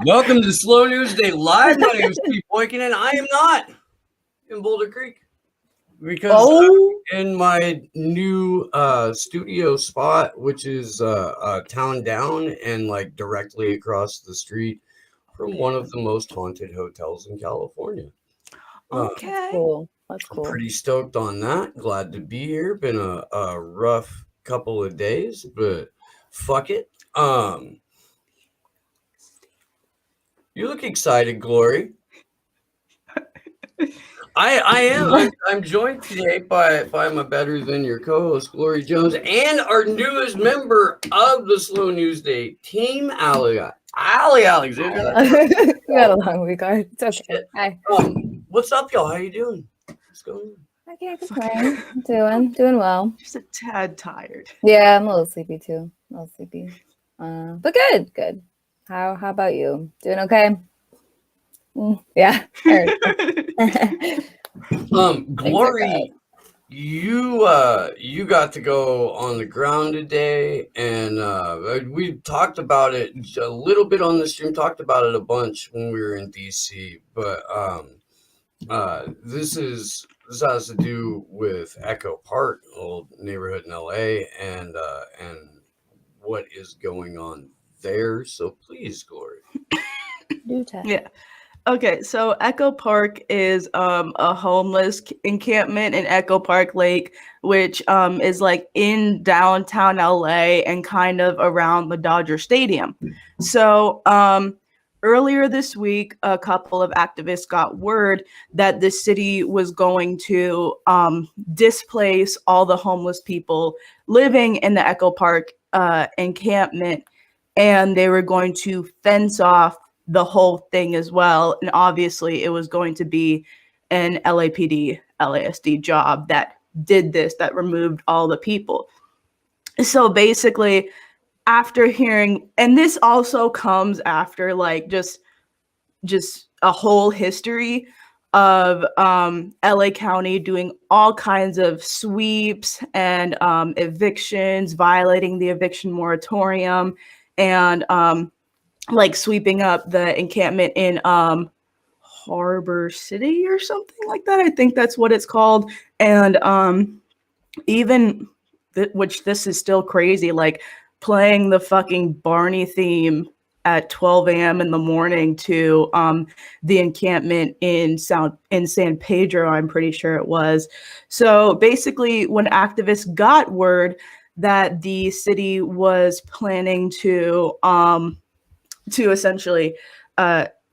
Welcome to Slow News Day Live. My name is Steve Boykin, and I am not in Boulder Creek because in my new studio spot, which is town down and like directly across the street from one of the most haunted hotels in California. Okay, That's cool. That's cool. Pretty stoked on that. Glad to be here. Been a rough couple of days, but fuck it. You look excited, Glory. I am. I'm joined today by my better than your co-host, Glory Jones, and our newest member of the Slow News Day team, Ali Alexander. You got a long week, Art. It's okay. Shit. Hi. What's up, y'all? How you doing? What's going on? I can't complain. Doing well. just a tad tired. Yeah, I'm a little sleepy too. A little sleepy. But good. How about you? Doing okay? Yeah. Glory, you got to go on the ground today, and we talked about it a little bit on the stream. Talked about it a bunch when we were in DC, but this has to do with Echo Park, old neighborhood in LA, and what is going on there. So please, Glory. Do tell. Yeah. Okay, so Echo Park is a homeless encampment in Echo Park Lake, which is like in downtown LA and kind of around the Dodger Stadium. So earlier this week, a couple of activists got word that the city was going to displace all the homeless people living in the Echo Park encampment, and they were going to fence off the whole thing as well. And obviously it was going to be an LAPD, LASD job that did this, that removed all the people. So basically, after hearing, and this also comes after like just a whole history of LA County doing all kinds of sweeps and evictions, violating the eviction moratorium, and like sweeping up the encampment in Harbor City or something like that. I think that's what it's called. And even which this is still crazy, like playing the fucking Barney theme at 12 a.m. in the morning to the encampment in San Pedro, I'm pretty sure it was. So basically, when activists got word that the city was planning to essentially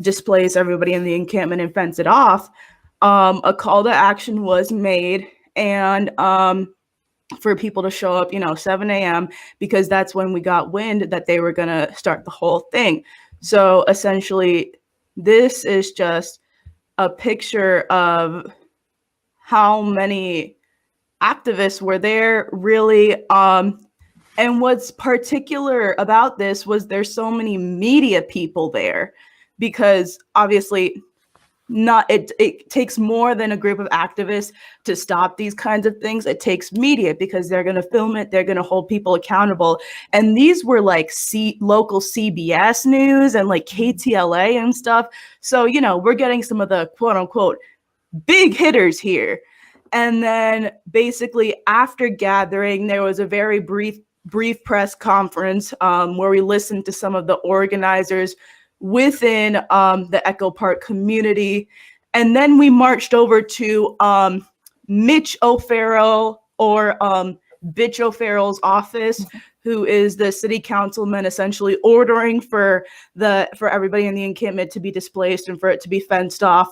displace everybody in the encampment and fence it off, a call to action was made, and for people to show up, 7 a.m. because that's when we got wind that they were going to start the whole thing. So essentially, this is just a picture of how many activists were there, really. And what's particular about this was there's so many media people there, because obviously it takes more than a group of activists to stop these kinds of things. It takes media, because they're going to film it, they're going to hold people accountable. And these were like local CBS News and like KTLA and stuff. So, we're getting some of the quote unquote big hitters here. And then basically after gathering, there was a very brief press conference where we listened to some of the organizers within the Echo Park community. And then we marched over to Mitch O'Farrell, or Bitch O'Farrell's office, who is the city councilman essentially ordering for everybody in the encampment to be displaced and for it to be fenced off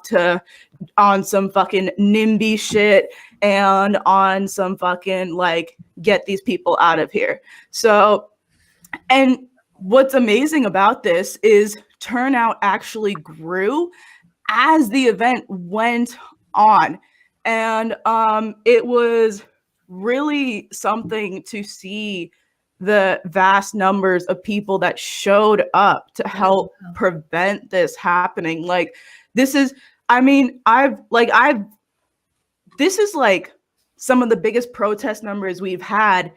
on some fucking NIMBY shit and on some fucking like get these people out of here. So, and what's amazing about this is turnout actually grew as the event went on. And it was really something to see the vast numbers of people that showed up to help prevent this happening. Like, this is, this is like some of the biggest protest numbers we've had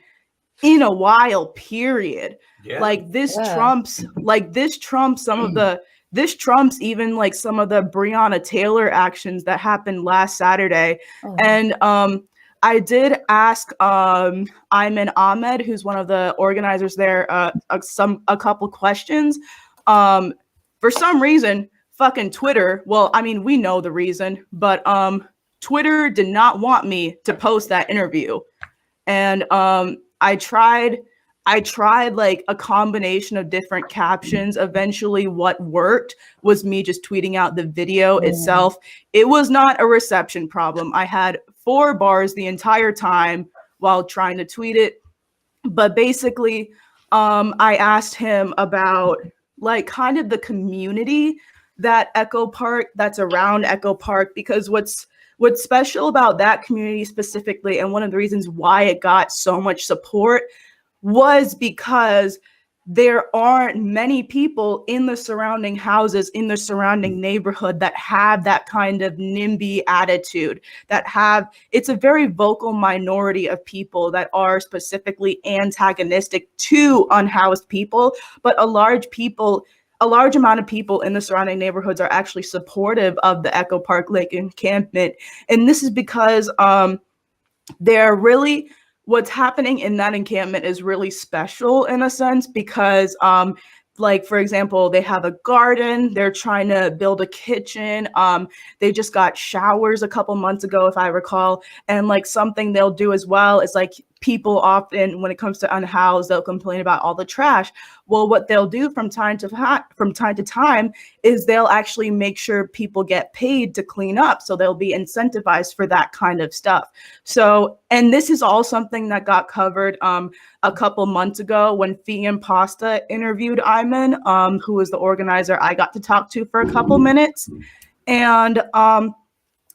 in a while, period. Yeah. Like this trumps some of the even like some of the Breonna Taylor actions that happened last Saturday. And I did ask Ayman Ahmed, who's one of the organizers there, a couple questions. For some reason, fucking Twitter, well, I mean, we know the reason, but Twitter did not want me to post that interview. And I tried like a combination of different captions. Eventually what worked was me just tweeting out the video itself. It was not a reception problem. I had 4 bars the entire time while trying to tweet it. But basically, I asked him about like kind of the community that's around Echo Park, because what's special about that community specifically, and one of the reasons why it got so much support, was because there aren't many people in the surrounding houses, in the surrounding neighborhood, that have that kind of NIMBY attitude, it's a very vocal minority of people that are specifically antagonistic to unhoused people, but a large amount of people in the surrounding neighborhoods are actually supportive of the Echo Park Lake encampment. And this is because what's happening in that encampment is really special in a sense, because like, for example, they have a garden, they're trying to build a kitchen. They just got showers a couple months ago, if I recall. And like something they'll do as well is like, people often, when it comes to unhoused, they'll complain about all the trash. Well, what they'll do from time to time is they'll actually make sure people get paid to clean up. So they'll be incentivized for that kind of stuff. So, and this is all something that got covered a couple months ago when Fee and Pasta interviewed Ayman, who was the organizer I got to talk to for a couple minutes. And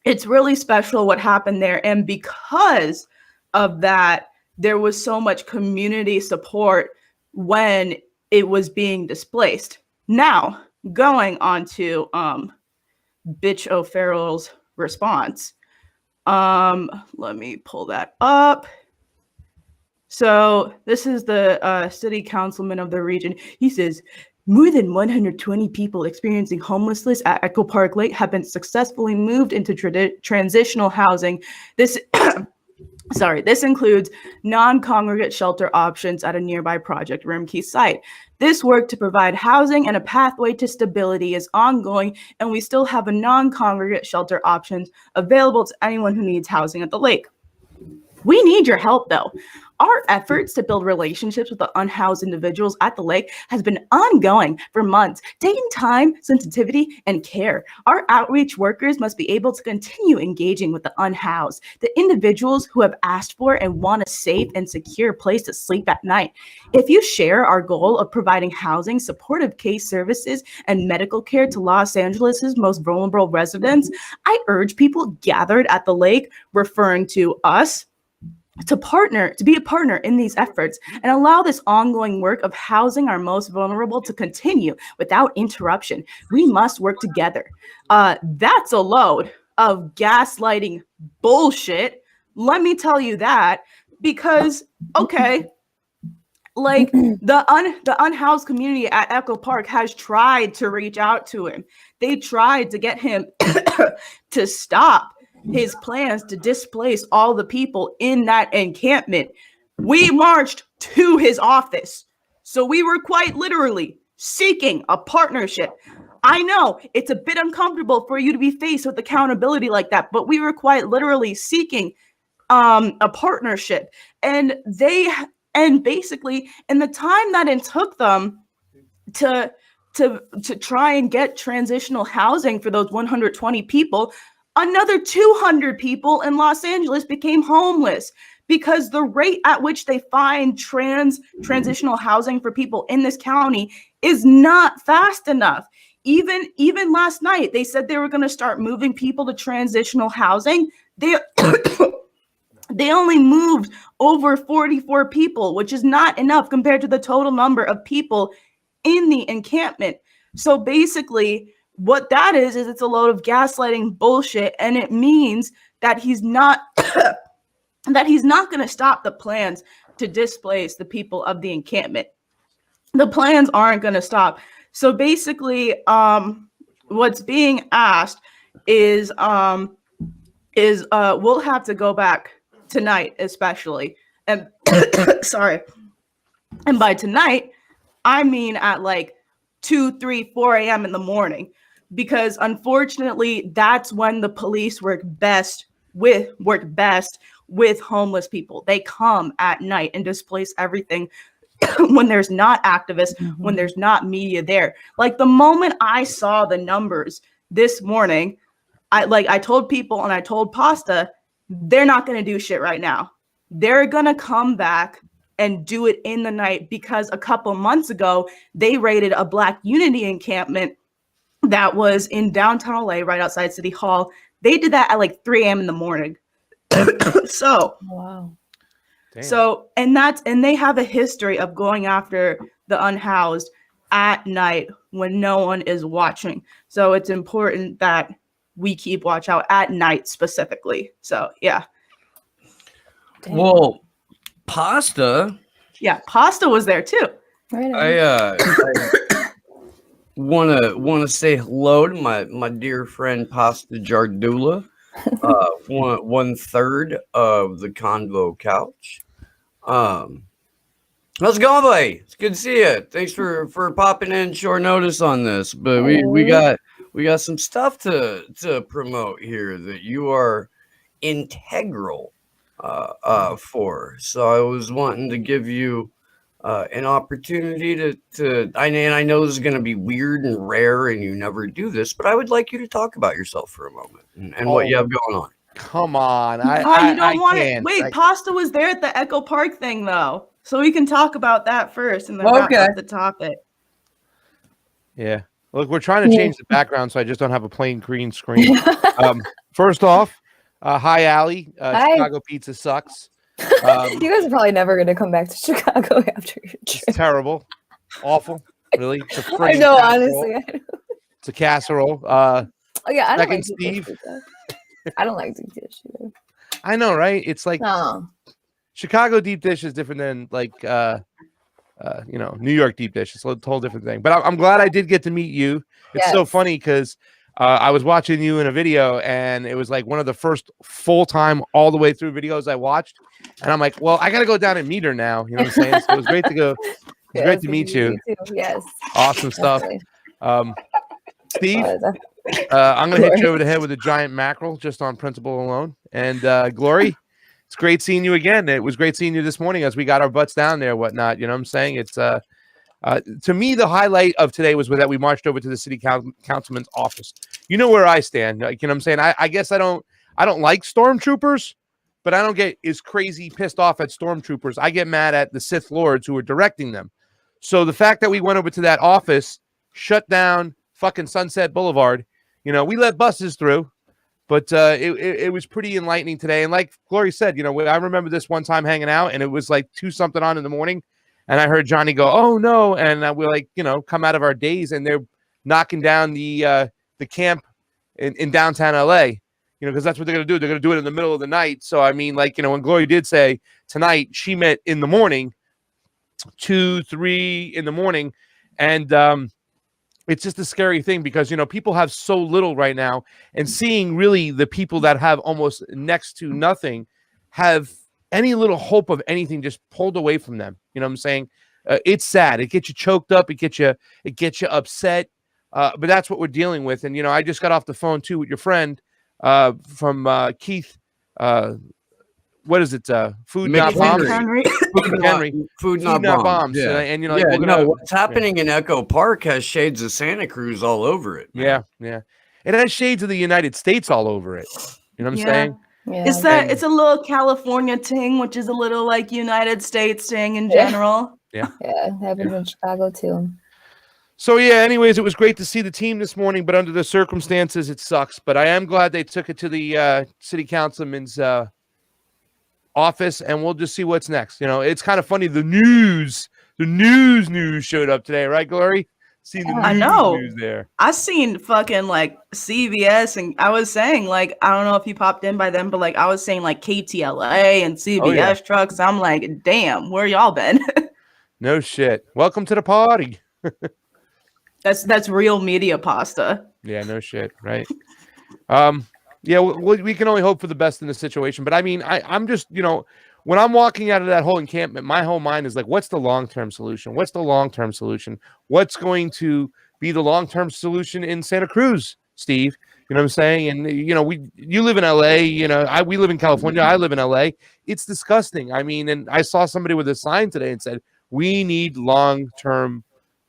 it's really special what happened there. And because of that, there was so much community support when it was being displaced. Now, going on to Bitch O'Farrell's response. Let me pull that up. So this is the city councilman of the region. He says, more than 120 people experiencing homelessness at Echo Park Lake have been successfully moved into transitional housing. This includes non-congregate shelter options at a nearby Project Rimkey site. This work to provide housing and a pathway to stability is ongoing, and we still have a non-congregate shelter options available to anyone who needs housing at the lake. We need your help, though. Our efforts to build relationships with the unhoused individuals at the lake has been ongoing for months, taking time, sensitivity, and care. Our outreach workers must be able to continue engaging with the unhoused, the individuals who have asked for and want a safe and secure place to sleep at night. If you share our goal of providing housing, supportive case services, and medical care to Los Angeles' most vulnerable residents, I urge people gathered at the lake, referring to us, to be a partner in these efforts and allow this ongoing work of housing our most vulnerable to continue without interruption. We must work together. That's a load of gaslighting bullshit. Let me tell you that, because, okay, like the unhoused community at Echo Park has tried to reach out to him. They tried to get him to stop his plans to displace all the people in that encampment. We marched to his office. So we were quite literally seeking a partnership. I know it's a bit uncomfortable for you to be faced with accountability like that, but we were quite literally seeking a partnership. And basically, in the time that it took them to try and get transitional housing for those 120 people, another 200 people in Los Angeles became homeless, because the rate at which they find transitional housing for people in this county is not fast enough. Even last night, they said they were going to start moving people to transitional housing. They only moved over 44 people, which is not enough compared to the total number of people in the encampment. So basically, what that is it's a load of gaslighting bullshit, and it means that he's not that he's not going to stop the plans to displace the people of the encampment. The plans aren't going to stop. So basically, what's being asked is we'll have to go back tonight, especially, and sorry, and by tonight, I mean at like 2, 3, 4 a.m. in the morning, because unfortunately, that's when the police work best with homeless people. They come at night and displace everything when there's not activists, when there's not media there. Like the moment I saw the numbers this morning, I told people and I told Pasta, they're not going to do shit right now. They're going to come back and do it in the night, because a couple months ago, they raided a Black Unity encampment that was in downtown LA, right outside City Hall. They did that at like 3 a.m. in the morning. So, wow. Damn. So, and they have a history of going after the unhoused at night when no one is watching. So it's important that we keep watch out at night specifically. So, yeah. Damn. Well, Pasta. Yeah, Pasta was there too. Right on. I wanna say hello to my dear friend Pasta Jardula, 1/3 of the Convo Couch. How's it going, buddy? It's good to see you. Thanks for popping in short notice on this, but we got some stuff to promote here that you are integral for. So I was wanting to give you an opportunity to I know this is going to be weird and rare and you never do this, but I would like you to talk about yourself for a moment and what you have going on. Come on. You don't want it. can't. Wait, Pasta was there at the Echo Park thing though. So we can talk about that first and then wrap up the topic. Yeah. Look, we're trying to change the background so I just don't have a plain green screen. First off, hi, Allie. Hi. Chicago pizza sucks. You guys are probably never going to come back to Chicago after your trip. It's terrible. Awful. Really. It's a I friggin' know, casserole. honestly. I know. It's a casserole. Oh, yeah, I don't Second like deep dish Steve. pizza. I don't like deep dish either. I know, right? It's like No. Chicago deep dish is different than like New York deep dish. It's a whole different thing. But I'm glad I did get to meet you. It's so Yes. funny because I was watching you in a video and it was like one of the first full-time all the way through videos I watched. And I'm like, well, I gotta go down and meet her now. You know what I'm saying? So it was great to go. It's great to meet you. Too. Yes. Awesome stuff. Definitely. Steve, I'm gonna hit you over the head with a giant mackerel just on principle alone. And Glory, it's great seeing you again. It was great seeing you this morning as we got our butts down there, whatnot. You know what I'm saying? It's to me, the highlight of today was that we marched over to the city councilman's office. You know where I stand. Like, you know what I'm saying? I guess I don't like stormtroopers, but I don't get as crazy pissed off at stormtroopers. I get mad at the Sith Lords who are directing them. So the fact that we went over to that office, shut down fucking Sunset Boulevard, you know, we let buses through, but it was pretty enlightening today. And like Glory said, you know, I remember this one time hanging out and it was like 2 something on in the morning. And I heard Johnny go, "Oh no!" And we're like, you know, come out of our days, and they're knocking down the camp in downtown LA, you know, because that's what they're gonna do. They're gonna do it in the middle of the night. So I mean, like, you know, when Glory did say tonight, she meant in the morning, 2, 3 in the morning, and it's just a scary thing because, you know, people have so little right now, and seeing really the people that have almost next to nothing have any little hope of anything just pulled away from them. You know what I'm saying? It's sad. It gets you choked up. It gets you upset. But that's what we're dealing with. And, you know, I just got off the phone too with your friend from Keith. What is it? Food Not Bombs. Food Not Bombs. Yeah. And you know, yeah, like, no, what's happening in Echo Park has shades of Santa Cruz all over it. Yeah, yeah. It has shades of the United States all over it. You know what I'm saying? Yeah. It's a little California ting, which is a little like United States ting in general. Yeah. Yeah, it happens in Chicago too. So yeah, anyways, it was great to see the team this morning, but under the circumstances, it sucks. But I am glad they took it to the city councilman's office, and we'll just see what's next. You know, it's kind of funny. The news showed up today, right, Glory? Seen the I know. news there. I seen fucking like CBS, and I was saying like I don't know if you popped in by then, but like I was saying like KTLA and CBS trucks. I'm like, damn, where y'all been? No shit. Welcome to the party. That's real media pasta. Yeah, no shit. Right. Yeah, we can only hope for the best in this situation. But I mean, I'm just, when I'm walking out of that whole encampment, my whole mind is like, what's the long-term solution? What's the long-term solution? What's going to be the long-term solution in Santa Cruz, Steve? You know what I'm saying? And, you live in LA, we live in California. I live in LA. It's disgusting. I mean, and I saw somebody with a sign today and said, we need long-term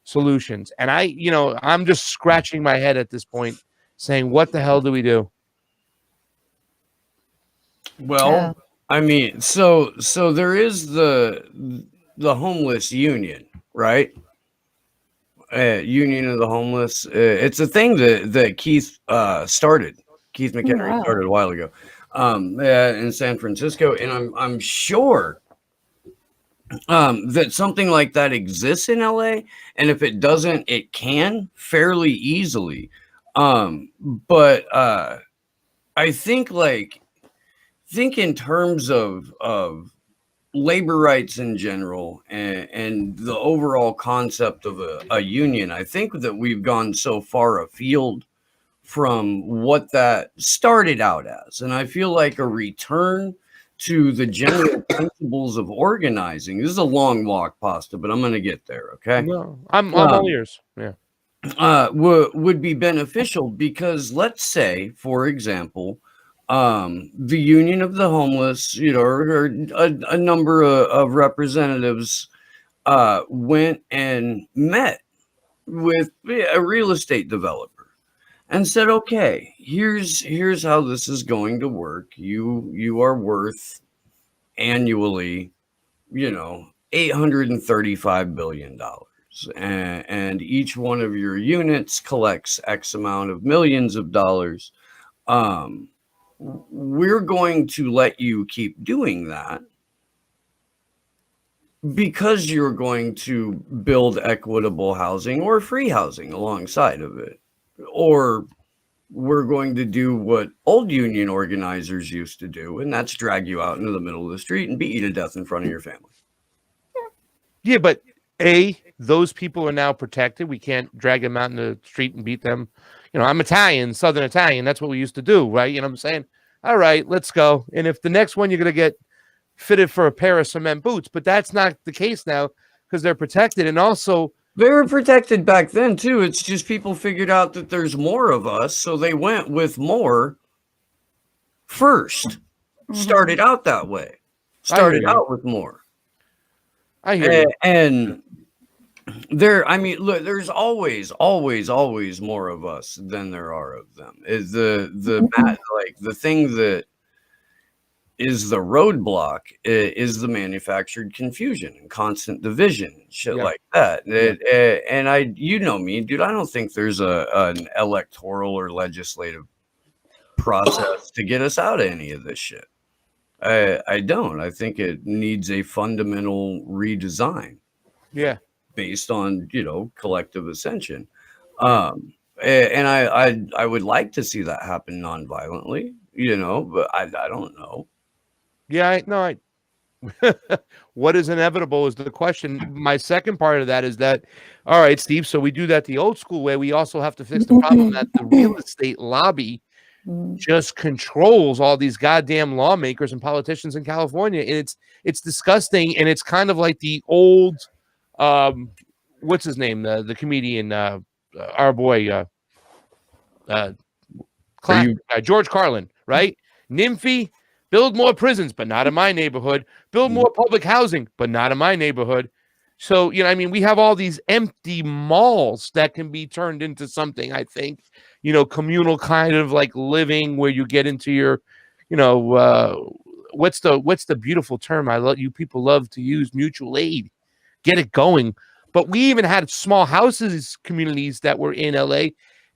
solutions. And I'm just scratching my head at this point saying, what the hell do we do? Well, I mean, so there is the homeless union, right? Union of the homeless. It's a thing that Keith started. Keith McHenry started a while ago, in San Francisco, and I'm sure that something like that exists in LA, and if it doesn't, it can fairly easily. But I think in terms of labor rights in general and the overall concept of a union, I think that we've gone so far afield from what that started out as. And I feel like a return to the general principles of organizing. This is a long walk, Pasta, but I'm going to get there. Okay. No, I'm all ears. Yeah. Would be beneficial because let's say, for example, the Union of the Homeless, or a number of representatives went and met with a real estate developer and said, okay, here's how this is going to work. You are worth annually, $835 billion. And each one of your units collects X amount of millions of dollars. We're going to let you keep doing that because you're going to build equitable housing or free housing alongside of it. Or we're going to do what old union organizers used to do, and that's drag you out into the middle of the street and beat you to death in front of your family. Yeah, but those people are now protected. We can't drag them out in the street and beat them. I'm Italian, Southern Italian. That's what we used to do, right? You know what I'm saying? All right, let's go. And if the next one you're going to get fitted for a pair of cement boots, but that's not the case now because they're protected. And also, they were protected back then too. It's just people figured out that there's more of us, so they went with more first. Started out that way. Started out with more. I hear you. And look, there's always more of us than there are of them. Is the thing that is the roadblock is the manufactured confusion and constant division and shit like that. And me, dude, I don't think there's an electoral or legislative process to get us out of any of this shit. I don't. I think it needs a fundamental redesign. Yeah. Based on, collective ascension. And I would like to see that happen non-violently, but I don't know. Yeah, what is inevitable is the question. My second part of that is that, all right, Steve, so we do that the old school way. We also have to fix the problem that the real estate lobby just controls all these goddamn lawmakers and politicians in California. And it's disgusting. And it's kind of like the old, what's his name? The comedian, our boy, George Carlin, right? NIMFY, build more prisons, but not in my neighborhood. Build more public housing, but not in my neighborhood. So, we have all these empty malls that can be turned into something, I think, communal kind of like living where you get into your, what's the beautiful term you people love to use, mutual aid, get it going. But we even had small houses communities that were in LA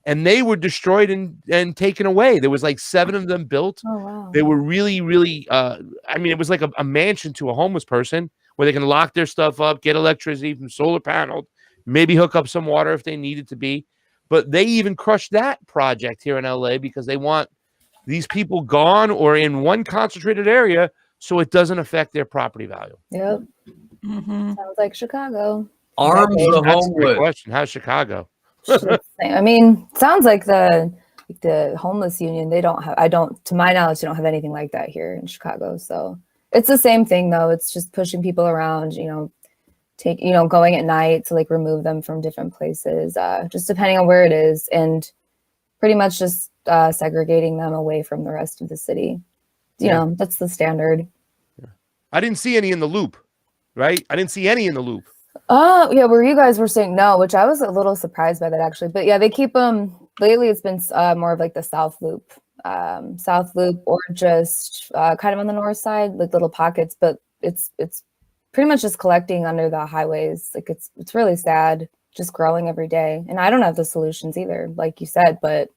and they were destroyed and taken away. There was like 7 of them built. Oh, wow. They were really, really, it was like a mansion to a homeless person where they can lock their stuff up, get electricity from solar panel, maybe hook up some water if they need it to be. But they even crushed that project here in LA because they want these people gone or in one concentrated area so it doesn't affect their property value. Yep. Sounds like Chicago. Arms the That's a great homeless. question. How's Chicago? I mean, sounds like the homeless union, they don't have, to my knowledge, they don't have anything like that here in Chicago. So it's the same thing though. It's just pushing people around, going at night to like remove them from different places, just depending on where it is, and pretty much just segregating them away from the rest of the city. That's the standard. I didn't see any in the loop, right? I didn't see any in the loop. Yeah, where you guys were saying no, which I was a little surprised by that actually. But yeah, they keep them, lately it's been more of like the South Loop, or just kind of on the north side, like little pockets, but it's pretty much just collecting under the highways. Like it's really sad, just growing every day. And I don't have the solutions either, like you said, but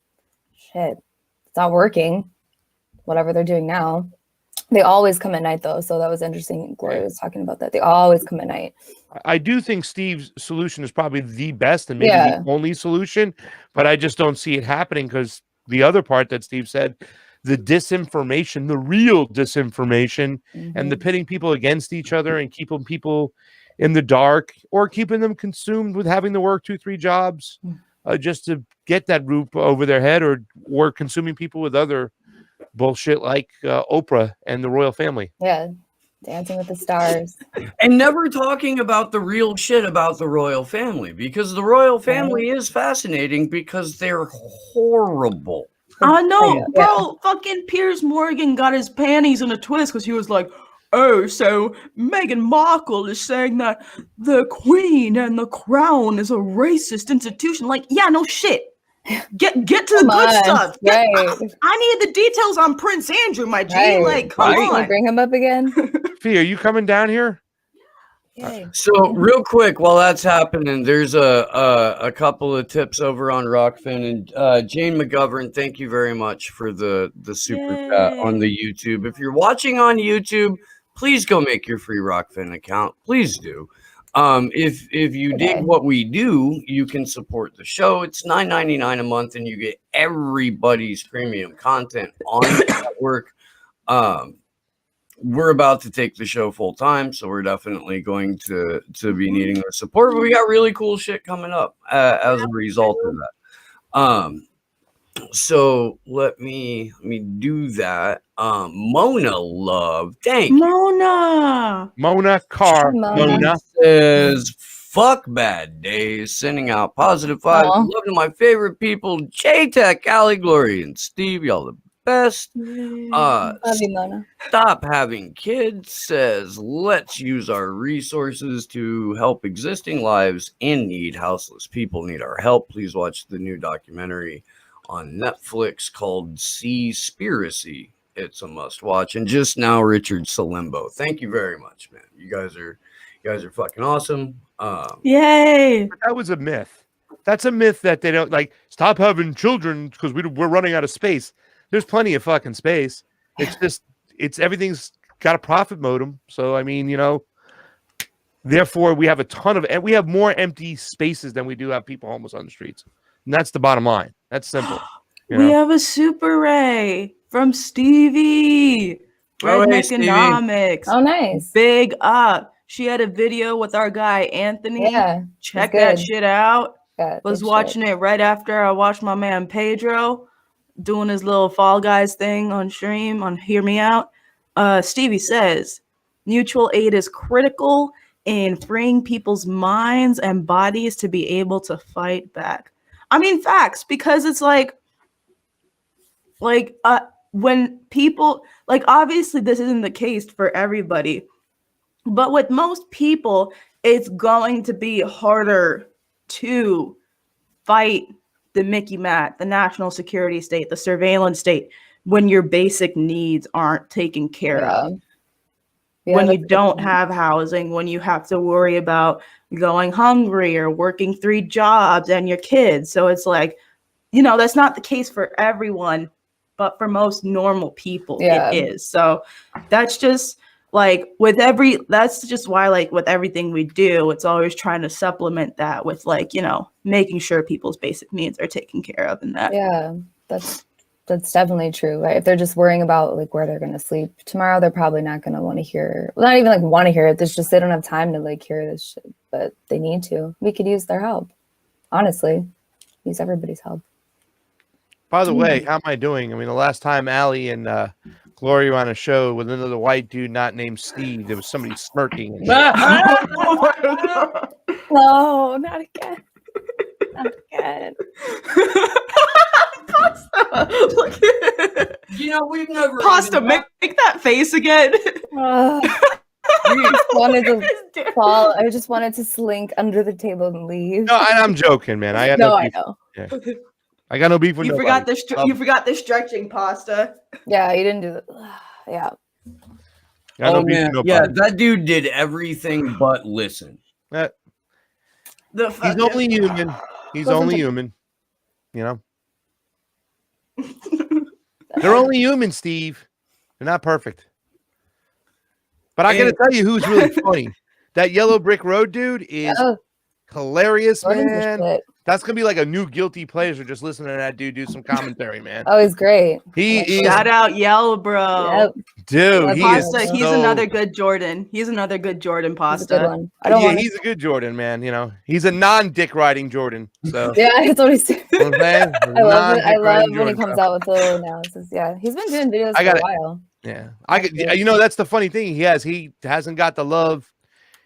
shit, it's not working, whatever they're doing now. They always come at night though, so that was interesting. Gloria was talking about that. They always come at night. I do think Steve's solution is probably the best and maybe the only solution, but I just don't see it happening because the other part that Steve said, the disinformation, the real disinformation, and the pitting people against each other and keeping people in the dark or keeping them consumed with having to work 2-3 jobs just to get that roof over their head, or consuming people with other bullshit like Oprah and the royal family. Yeah, Dancing with the Stars. And never talking about the real shit about the royal family, because the royal family is fascinating because they're horrible. I know, bro. Fucking Piers Morgan got his panties in a twist because he was like, oh, so Meghan Markle is saying that the Queen and the Crown is a racist institution. Like, yeah, no shit. Get to the good stuff. I need the details on Prince Andrew, my G. Right. Like, come on. Can you bring him up again? Fee, are you coming down here? So real quick, while that's happening, there's a couple of tips over on Rockfin, and Jane McGovern, thank you very much for the super chat on the YouTube. If you're watching on YouTube, please go make your free Rockfin account. Please do. If you dig what we do, you can support the show. It's $9.99 a month, and you get everybody's premium content on the network. We're about to take the show full time, so we're definitely going to be needing their support. But we got really cool shit coming up as a result of that. So let me do that. Mona Love, thank you. Mona Carr. Mona says, fuck bad days, sending out positive vibes. Love to my favorite people, J-Tech, Allie, Glory, and Steve. Y'all the best. Love you, Mona. Stop having kids says, let's use our resources to help existing lives in need. Houseless people need our help. Please watch the new documentary on Netflix called Seaspiracy. It's a must watch. And just now, Richard Salimbo. Thank you very much, man. You guys are fucking awesome. Yay! That was a myth. That's a myth that they don't like. Stop having children because we're running out of space. There's plenty of fucking space. It's just everything's got a profit modem. So I mean, therefore we have we have more empty spaces than we do have people homeless on the streets. And that's the bottom line. That's simple. We have a Super Ray from Stevie. Redneck Economics. Oh, nice. Big up. She had a video with our guy Anthony. Yeah. Check that shit out. Was watching it right after I watched my man Pedro doing his little Fall Guys thing on stream on Hear Me Out. Stevie says, mutual aid is critical in freeing people's minds and bodies to be able to fight back. I mean, facts, because it's like when people, like, obviously this isn't the case for everybody, but with most people, it's going to be harder to fight the Mickey Matt, the national security state, the surveillance state, when your basic needs aren't taken care of. When you don't have housing, when you have to worry about going hungry or working 3 jobs and your kids. So it's like, that's not the case for everyone, but for most normal people, it is. So that's just like that's just why, like, with everything we do, it's always trying to supplement that with, like, making sure people's basic needs are taken care of, and that. Yeah, that's definitely true, right? If they're just worrying about like where they're going to sleep tomorrow, they're probably not going to want to hear, well, not even like want to hear it. There's just, they don't have time to like hear this shit, but they need to. We could use their help. Honestly, use everybody's help. By the way, how am I doing? I mean, the last time Allie and Gloria were on a show with another white dude not named Steve, there was somebody smirking. No, not again. Not again. Pasta. We've never Pasta, make that face again. I just wanted to fall. I just wanted to slink under the table and leave. No, I'm joking, man. I got No, no I beef. know. Yeah. I got no beef with You nobody. forgot the you forgot the stretching, Pasta. Yeah, you didn't do that. Yeah. Got no Oh beef man, with nobody. yeah, that dude did everything but listen. He's The only human. He's Wasn't only a- human. They're only human, Steve. They're not perfect. But I got to tell you who's really funny. That Yellow Brick Road dude is hilarious, Jordan's the man. shit. That's going to be like a new guilty pleasure just listening to that dude do some commentary, man. Oh, he's great. He is, Shout out Yellow Bro. Yep. dude, he is Pasta, he's so- another good Jordan. He's another good Jordan, He's a Pasta. good one. I don't want he's a good Jordan, man. He's a non-dick riding Jordan. So Yeah, that's what he's doing. you know what I'm saying? I love it. I Non-dick love riding when he Jordan. comes out with the little analysis. Yeah, he's been doing videos for a while. Yeah, that's the funny thing. He hasn't got the love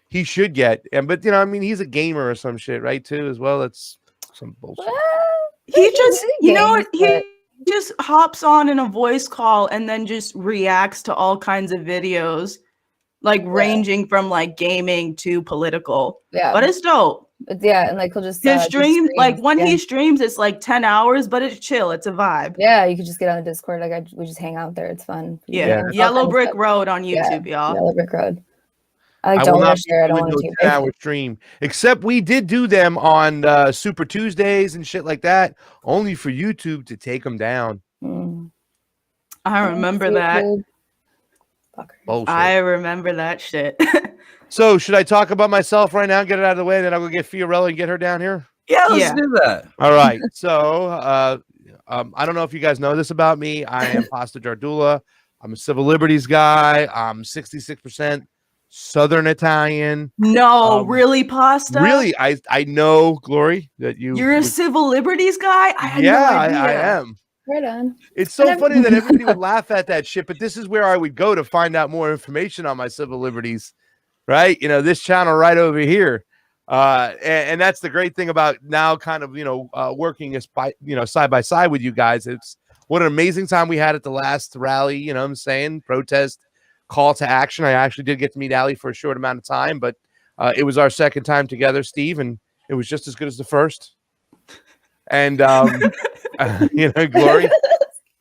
he should get, but he's a gamer or some shit, right? Too as well. That's some bullshit. He just, games, he just hops on in a voice call and then just reacts to all kinds of videos, like ranging from like gaming to political. Yeah, But it's dope. yeah, and like he'll just His do stream, like streams, when yeah. he streams, it's like 10 hours, but it's chill. It's a vibe. Yeah, you could just get on the Discord. Like we just hang out there. It's fun. Yeah. Yeah. All Yellow kinds of Brick stuff. Road on Yeah, YouTube, y'all. Yellow Brick Road. I like I will don't not want to share. I don't doing want no to. 10-hour stream, except we did do them on Super Tuesdays and shit like that, only for YouTube to take them down. I remember that. Bullshit. I remember that shit. So should I talk about myself right now? Get it out of the way, then I'll go get Fiorella and get her down here. Yeah, let's Yeah. do that. All right. So I don't know if you guys know this about me. I am Pasta Jardula. I'm a civil liberties guy. I'm 66% Southern Italian. No, really, Pasta? Really, I know, Glory, that You're a civil liberties guy? I had yeah, no I idea. am. Right on. It's so funny that everybody would laugh at that shit, but this is where I would go to find out more information on my civil liberties, right? This channel right over here. And that's the great thing about now kind of, working side by side with you guys. It's what an amazing time we had at the last rally, what I'm saying, protest, call to action. I actually did get to meet Allie for a short amount of time, but it was our second time together, Steve, and it was just as good as the first. And, Glory,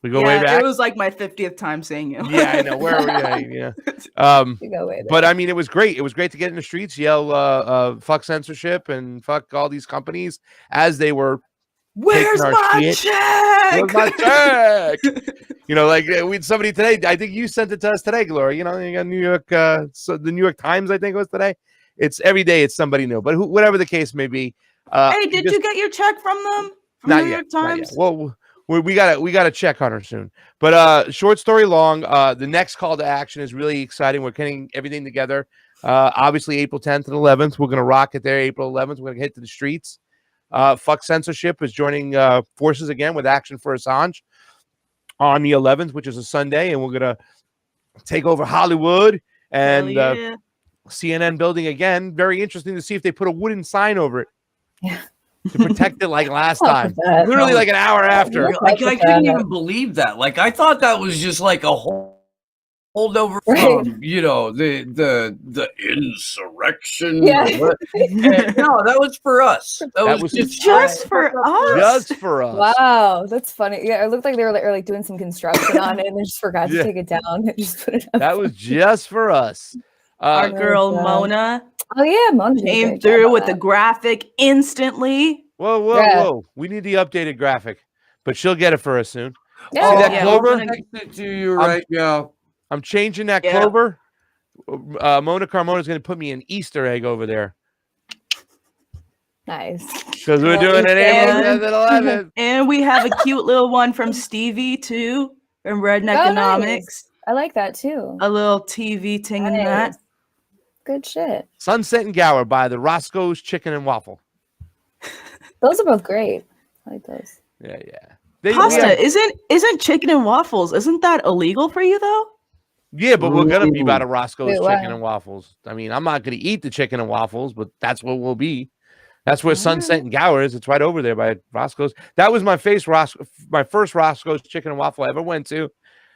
we go way back. It was like my 50th time seeing you. Yeah, I know. Where are we? Yeah. You go way back. But I mean, it was great. It was great to get in the streets, yell, fuck censorship and fuck all these companies as they were. Where's our my shit. check? Where's my check? Like we had somebody today. I think you sent it to us today, Gloria. You got New York, so the New York Times, I think it was today. It's every day. It's somebody new, but whatever the case may be. Hey, did you get your check from them? From Not New yet. York Times? Well, we got to check on her soon. But short story long, the next call to action is really exciting. We're getting everything together. Obviously, April 10th and 11th, we're going to rock it there. April 11th, we're going to hit to the streets. Fuck Censorship is joining forces again with Action for Assange on the 11th, which is a Sunday, and we're going to take over Hollywood and CNN building again. Very interesting to see if they put a wooden sign over it. Yeah. To protect it like last time. That. Literally like an hour after. I couldn't even believe that. Like I thought that was just like a holdover from the insurrection. Yeah. No, that was for us. That was just for us. Just for us. Wow, that's funny. Yeah, it looked like they were like doing some construction on it and they just forgot to take it down. They just put it up. That was just for us. Our girl Mona Oh yeah, Mona came through with the graphic instantly. Whoa. We need the updated graphic, but she'll get it for us soon. Yeah. See that yeah, clover? we're gonna- Text it to you right now. I'm changing that Yeah. clover. Mona Carmona is going to put me an Easter egg over there Nice. because we're doing it April 10th and 11th. And we have a cute little one from Stevie too, from Redneckonomics. Nice. I like that too. A little TV ting in that. Good shit. Sunset and Gower by the Roscoe's Chicken and Waffle. Those are both great. I like those. Yeah, yeah. Pasta isn't chicken and waffles. Isn't that illegal for you though? Yeah, but we're gonna be by the Roscoe's Wait, Chicken and Waffles. I mean, I'm not gonna eat the chicken and waffles, but that's what we'll be. That's where Sunset and Gower is. It's right over there by Roscoe's. That was my first Roscoe's Chicken and Waffle I ever went to.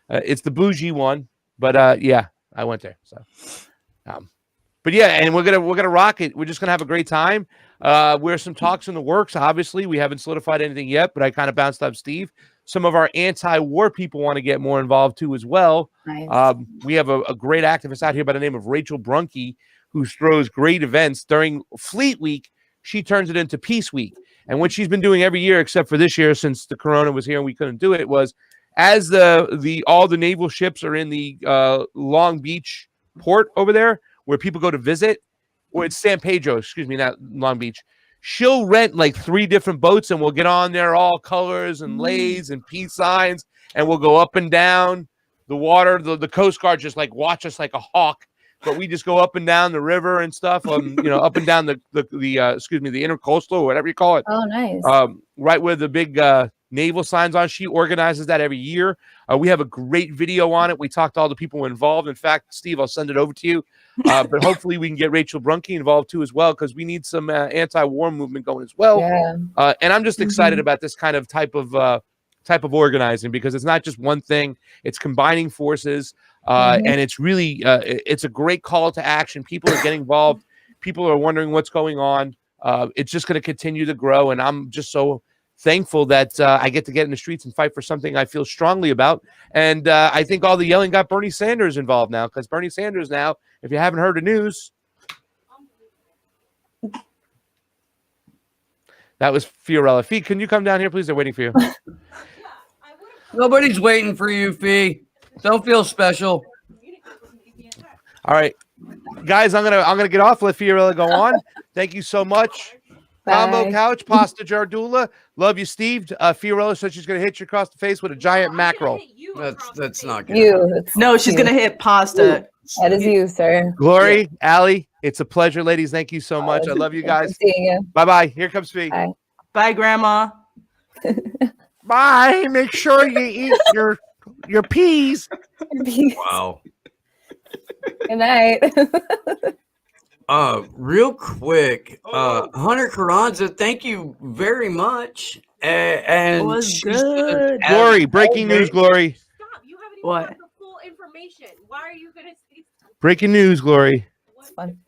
It's the bougie one, but yeah, I went there. So, but yeah, and we're gonna rock it. We're just gonna have a great time. There's some talks in the works. Obviously, we haven't solidified anything yet, but I kind of bounced up Steve. Some of our anti-war people want to get more involved too as well. Nice. We have a great activist out here by the name of Rachel Brunke, who throws great events during Fleet Week. She turns it into Peace Week, and what she's been doing every year, except for this year, since the Corona was here and we couldn't do it, was as all the naval ships are in the Long Beach port over there, where people go to visit, or it's San Pedro, excuse me, not Long Beach. She'll rent like 3 different boats and we'll get on there, all colors and lays and peace signs, and we'll go up and down the water. The Coast Guard just like watch us like a hawk, but we just go up and down the river and stuff, up and down the intercoastal or whatever you call it. Oh, nice. Right where the big naval signs on. She organizes that every year. We have a great video on it. We talked to all the people involved. In fact, Steve, I'll send it over to you. But hopefully we can get Rachel Brunke involved too as well, because we need some anti-war movement going as well. Yeah. And I'm just excited about this kind of type of organizing, because it's not just one thing. It's combining forces, and it's really it's a great call to action. People are getting involved. People are wondering what's going on. It's just going to continue to grow, and I'm just so thankful that I get to get in the streets and fight for something I feel strongly about. And I think all the yelling got Bernie Sanders involved now, because Bernie Sanders now, if you haven't heard the news, that was Fiorella. Fee, can you come down here, please? They're waiting for you. Nobody's waiting for you, Fee. Don't feel special. All right, guys, I'm gonna get off. Let Fiorella go on. Thank you so much. Combo Couch, Pasta Jardula. Love you, Steve. Fiorella said she's going to hit you across the face with a giant mackerel. That's not good. No, she's going to hit Pasta. That is you, sir. Glory, Allie, it's a pleasure, ladies. Thank you so much. I love you guys. Seeing you. Bye-bye. Here comes Fee. Bye. Bye, Grandma. Bye. Make sure you eat your peas. Wow. Good night. Real quick, Hunter Carranza, thank you very much. And It was good. Glory, breaking news, Glory. Stop. You haven't even What? got the full information. Why are you going to say something? Breaking news, Glory. Fun.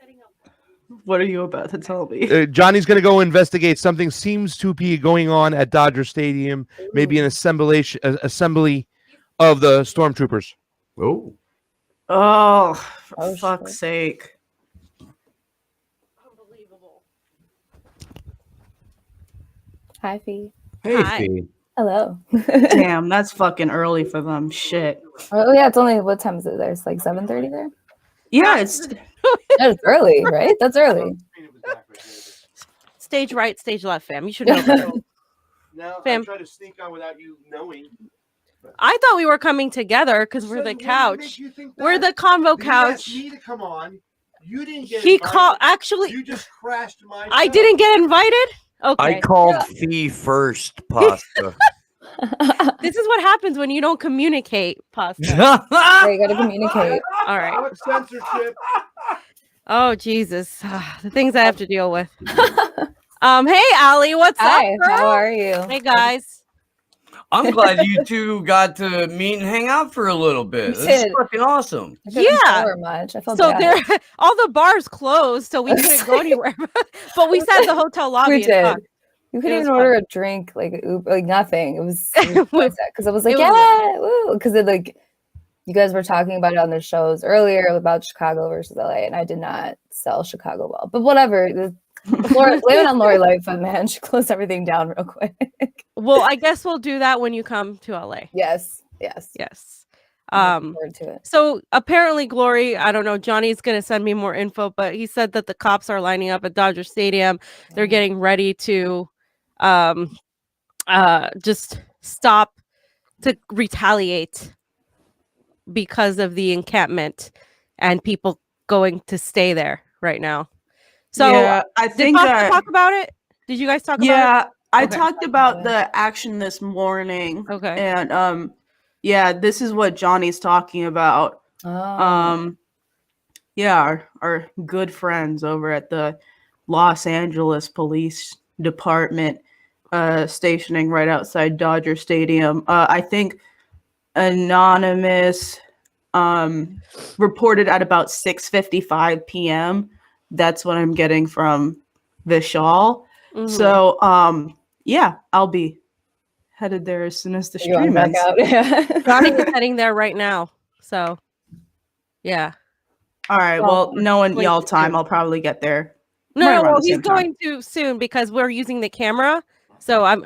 What are you about to tell me? Johnny's going to go investigate. Something seems to be going on at Dodger Stadium. Maybe an assembly of the stormtroopers. Oh. Oh, for Oh, fuck's shit. sake. Unbelievable. Hi, Fee. Hey, Hi. Fee. Hello. Damn, that's fucking early for them. Shit. Oh, yeah, it's only, what time is it there? It's like 7:30 there? Yeah, it's That's early, right? That's early. Stage right, stage left, fam. You should know better. Now Fam. I try to sneak on without you knowing. I thought we were coming together because we're the couch. We're the convo couch. You asked me to come on. You didn't get He invited. called. Actually, You just crashed my. I show. didn't get invited. Okay. I called Fee first, Pasta. This is what happens when you don't communicate, Pasta. Yeah, you gotta communicate. All right. Fuck censorship. Oh Jesus, the things I have to deal with. Hey Allie, what's Hi, up, girl? how are you? Hey guys. I'm glad you two got to meet and hang out for a little bit. We This is did. fucking awesome. I couldn't Yeah. shower much. I felt So bad. there, all the bars closed, so we couldn't go anywhere. But we sat in the hotel lobby. We and did. talked. You It couldn't was even order a drink, like Uber, like nothing. It was because I was like, It was yeah, because like you guys were talking about it on the shows earlier about Chicago versus LA, and I did not sell Chicago well. But whatever. Blame it on Lori Lightfoot, man. She closed everything down real quick. Well, I guess we'll do that when you come to LA. Yes. Yes. Looking forward to it. So apparently, Glory, I don't know, Johnny's going to send me more info, but he said that the cops are lining up at Dodger Stadium. They're getting ready to just stop to retaliate because of the encampment and people going to stay there right now. So yeah, I think talk about it. Did you guys talk about it? Yeah, I Okay. talked about the action this morning. Okay. And yeah, this is what Johnny's talking about. Yeah, our good friends over at the Los Angeles Police Department, stationing right outside Dodger Stadium. I think Anonymous reported at about 6:55 p.m. That's what I'm getting from Vishal. Mhm. So yeah, I'll be headed there as soon as the You're going stream back ends. out. Johnny is heading there right now. So yeah. All right. Well, Well, knowing going y'all to time, soon. I'll probably get there. No, right around well, the he's same time. going to soon because we're using the camera. So I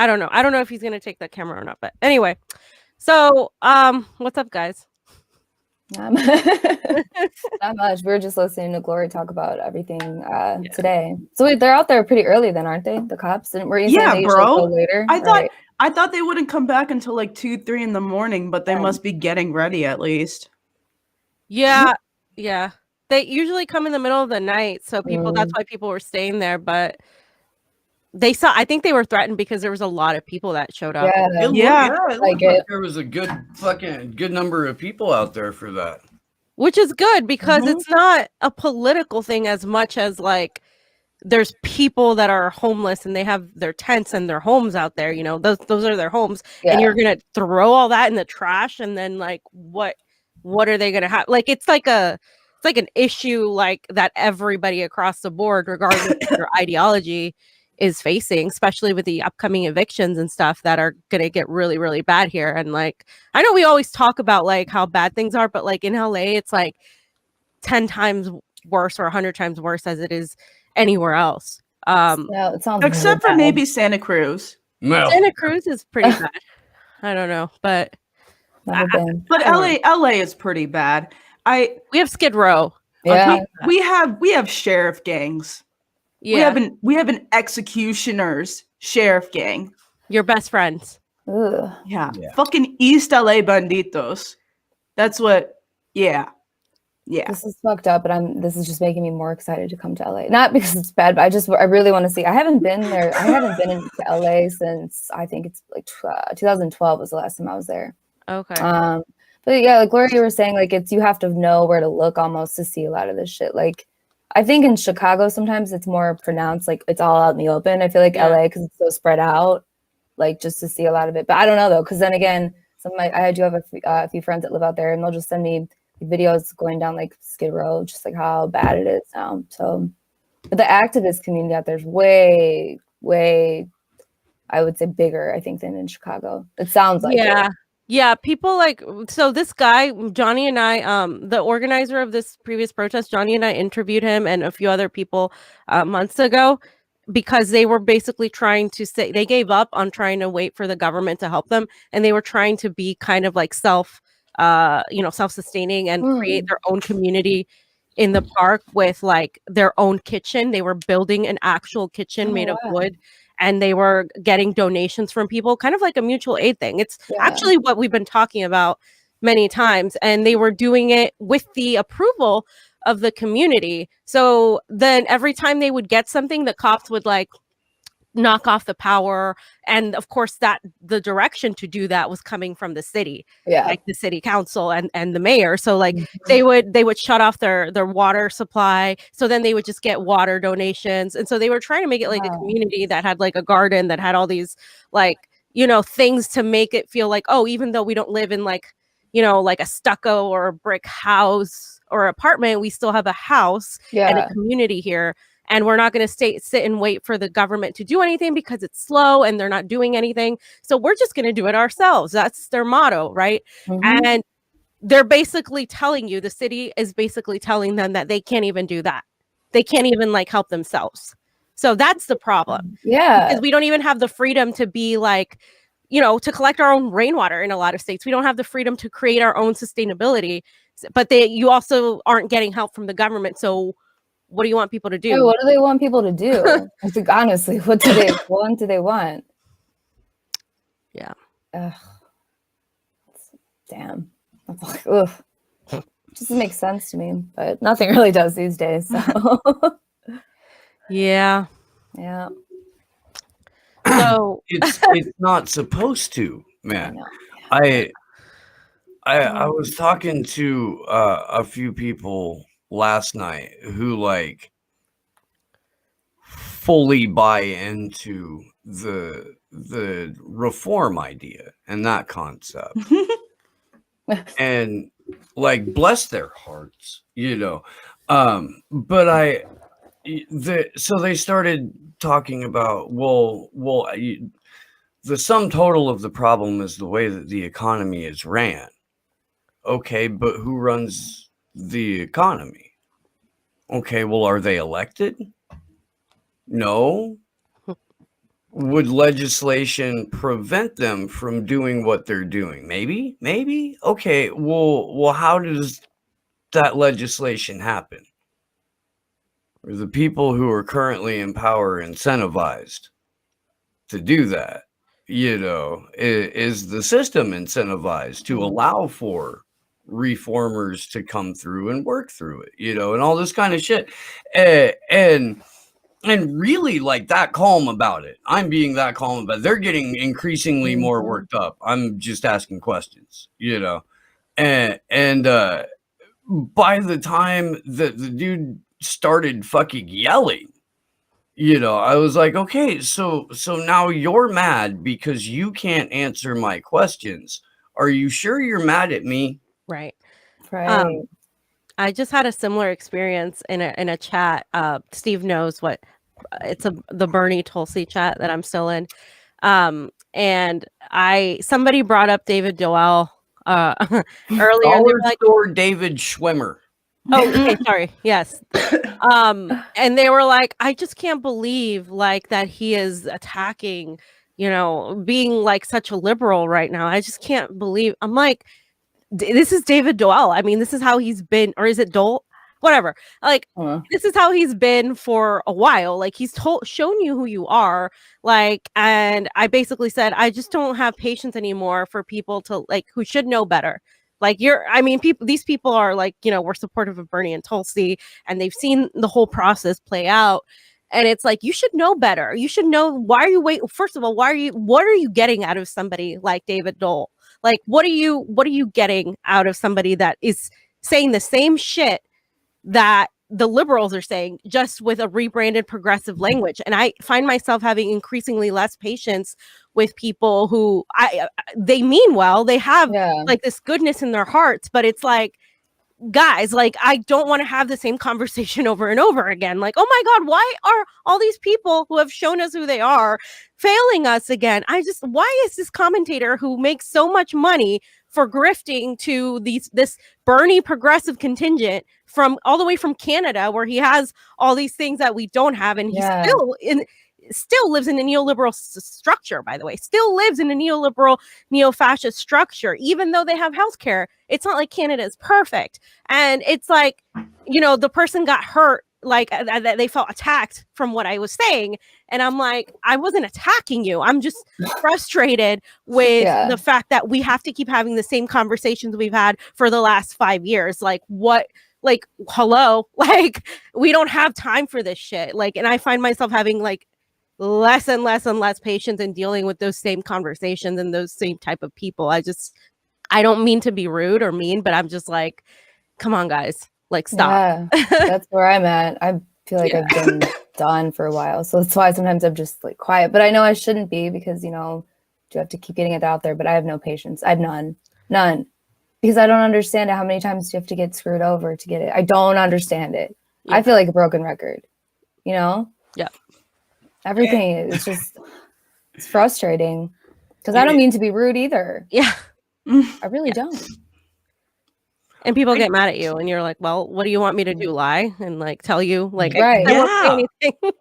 don't know. I don't know if he's gonna take the camera or not. But anyway, so what's up, guys? Not much. We were just listening to Glory talk about everything today. So wait, they're out there pretty early then, aren't they? The cops? Were you saying they usually go later? I thought they wouldn't come back until like 2-3 in the morning, but they must be getting ready at least. Yeah, yeah. They usually come in the middle of the night, so that's why people were staying there. But I think they were threatened because there was a lot of people that showed up. Yeah. It looked like there was a good number of people out there for that. Which is good because it's not a political thing as much as like there's people that are homeless and they have their tents and their homes out there, you know, those are their homes. Yeah. And you're gonna throw all that in the trash and then like what are they gonna have? Like it's like an issue like that everybody across the board, regardless of their ideology, is facing, especially with the upcoming evictions and stuff that are going to get really, really bad here. And like, I know we always talk about like how bad things are, but like in LA, it's like 10 times worse or 100 times worse as it is anywhere else. Yeah, it sounds except for maybe Santa Cruz. No. Santa Cruz is pretty bad. I don't know, but but LA is pretty bad. We have Skid Row. Yeah. We have sheriff gangs. Yeah. We have an executioner's sheriff gang. Your best friends. Ugh. Yeah. Fucking East LA banditos. That's what. Yeah. This is fucked up, but this is just making me more excited to come to LA. Not because it's bad, but I really want to see. I haven't been there. I haven't been into LA since I think it's like 2012 was the last time I was there. Okay. But yeah, like Gloria, you were saying, like you have to know where to look almost to see a lot of this shit. Like I think in Chicago sometimes it's more pronounced, like it's all out in the open. I feel like LA because it's so spread out, like just to see a lot of it. But I don't know though, because then again, I do have a few friends that live out there, and they'll just send me videos going down like Skid Row, just like how bad it is now. So, but the activist community out there is way, I would say, bigger, I think, than in Chicago. It sounds like it. Yeah, people like, so this guy, Johnny and I, the organizer of this previous protest, Johnny and I interviewed him and a few other people months ago because they were basically trying to say, they gave up on trying to wait for the government to help them. And they were trying to be kind of like self-sustaining and create their own community in the park with like their own kitchen. They were building an actual kitchen made of wood. And they were getting donations from people, kind of like a mutual aid thing. It's actually what we've been talking about many times. And they were doing it with the approval of the community. So then every time they would get something, the cops would like knock off the power. And of course, the direction to do that was coming from the city, like the city council and the mayor. So like they would shut off their water supply. So then they would just get water donations. And so they were trying to make it like a community that had like a garden that had all these like, things to make it feel like, oh, even though we don't live in like, like a stucco or a brick house or apartment, we still have a house and a community here. And we're not going to sit and wait for the government to do anything because it's slow and they're not doing anything. So we're just going to do it ourselves. That's their motto, right? And they're basically telling you, the city is basically telling them that they can't even do that. They can't even like help themselves. So that's the problem. Yeah. Because we don't even have the freedom to be like, to collect our own rainwater in a lot of states. We don't have the freedom to create our own sustainability, but you also aren't getting help from the government. So what do you want people to do? Yeah, what do they want people to do? I think, honestly, what do they want? Yeah. Ugh. Damn. I'm like, ugh. Just makes sense to me, but nothing really does these days. So Yeah. yeah. So it's not supposed to, man. I I was talking to a few people last night who like fully buy into the reform idea and that concept. And like bless their hearts, but so they started talking about the sum total of the problem is the way that the economy is ran. Okay, but who runs the economy? Okay, well, are they elected? No. Would legislation prevent them from doing what they're doing? Maybe. Okay, well, how does that legislation happen? Are the people who are currently in power incentivized to do that? Is the system incentivized to allow for reformers to come through and work through it, and all this kind of shit. And really like that calm about it. I'm being that calm about it. They're getting increasingly more worked up. I'm just asking questions, and by the time that the dude started fucking yelling, I was like, okay, so now you're mad because you can't answer my questions. Are you sure you're mad at me? right. Right. I just had a similar experience in a chat. Steve knows what it's the Bernie Tulsi chat that I'm still in. And somebody brought up David Doel earlier. And they were like, David Schwimmer. Oh, okay, sorry. Yes. And they were like, I just can't believe like that he is attacking, being like such a liberal right now. I just can't believe. I'm like, this is David Doel. I mean, this is how he's been, or is it Dole? Whatever. Like, this is how he's been for a while. Like, he's shown you who you are. Like, and I basically said, I just don't have patience anymore for people to like who should know better. Like these people are like, we're supportive of Bernie and Tulsi, and they've seen the whole process play out. And it's like, you should know better. You should know, why are you waiting? First of all, what are you getting out of somebody like David Dole? Like, what are you getting out of somebody that is saying the same shit that the liberals are saying, just with a rebranded progressive language? And I find myself having increasingly less patience with people who they mean well, they have like this goodness in their hearts, but it's like, guys, like, I don't want to have the same conversation over and over again. Like, oh my God, why are all these people who have shown us who they are failing us again? Why is this commentator who makes so much money for grifting to this Bernie progressive contingent from all the way from Canada, where he has all these things that we don't have, and he still lives in a neoliberal structure, by the way, still lives in a neoliberal, neo-fascist structure, even though they have healthcare. It's not like Canada is perfect. And it's like, the person got hurt, like they felt attacked from what I was saying. And I'm like, I wasn't attacking you. I'm just frustrated with the fact that we have to keep having the same conversations we've had for the last 5 years. Like, what? Like, hello? Like, we don't have time for this shit. Like, and I find myself having like less and less and less patience in dealing with those same conversations and those same type of people. I don't mean to be rude or mean, but I'm just like, come on, guys, like, stop. Yeah, that's where I'm at. I feel like I've been done for a while. So that's why sometimes I'm just like quiet, but I know I shouldn't be, because, do have to keep getting it out there, but I have no patience. I have none, because I don't understand it. How many times do you have to get screwed over to get it? I don't understand it. Yeah. I feel like a broken record, Yeah. Everything is just, it's frustrating, because I don't mean to be rude either. Yeah. I really don't. And people get mad at you, and you're like, well, what do you want me to do? Lie and like tell you, like, right. I won't say anything.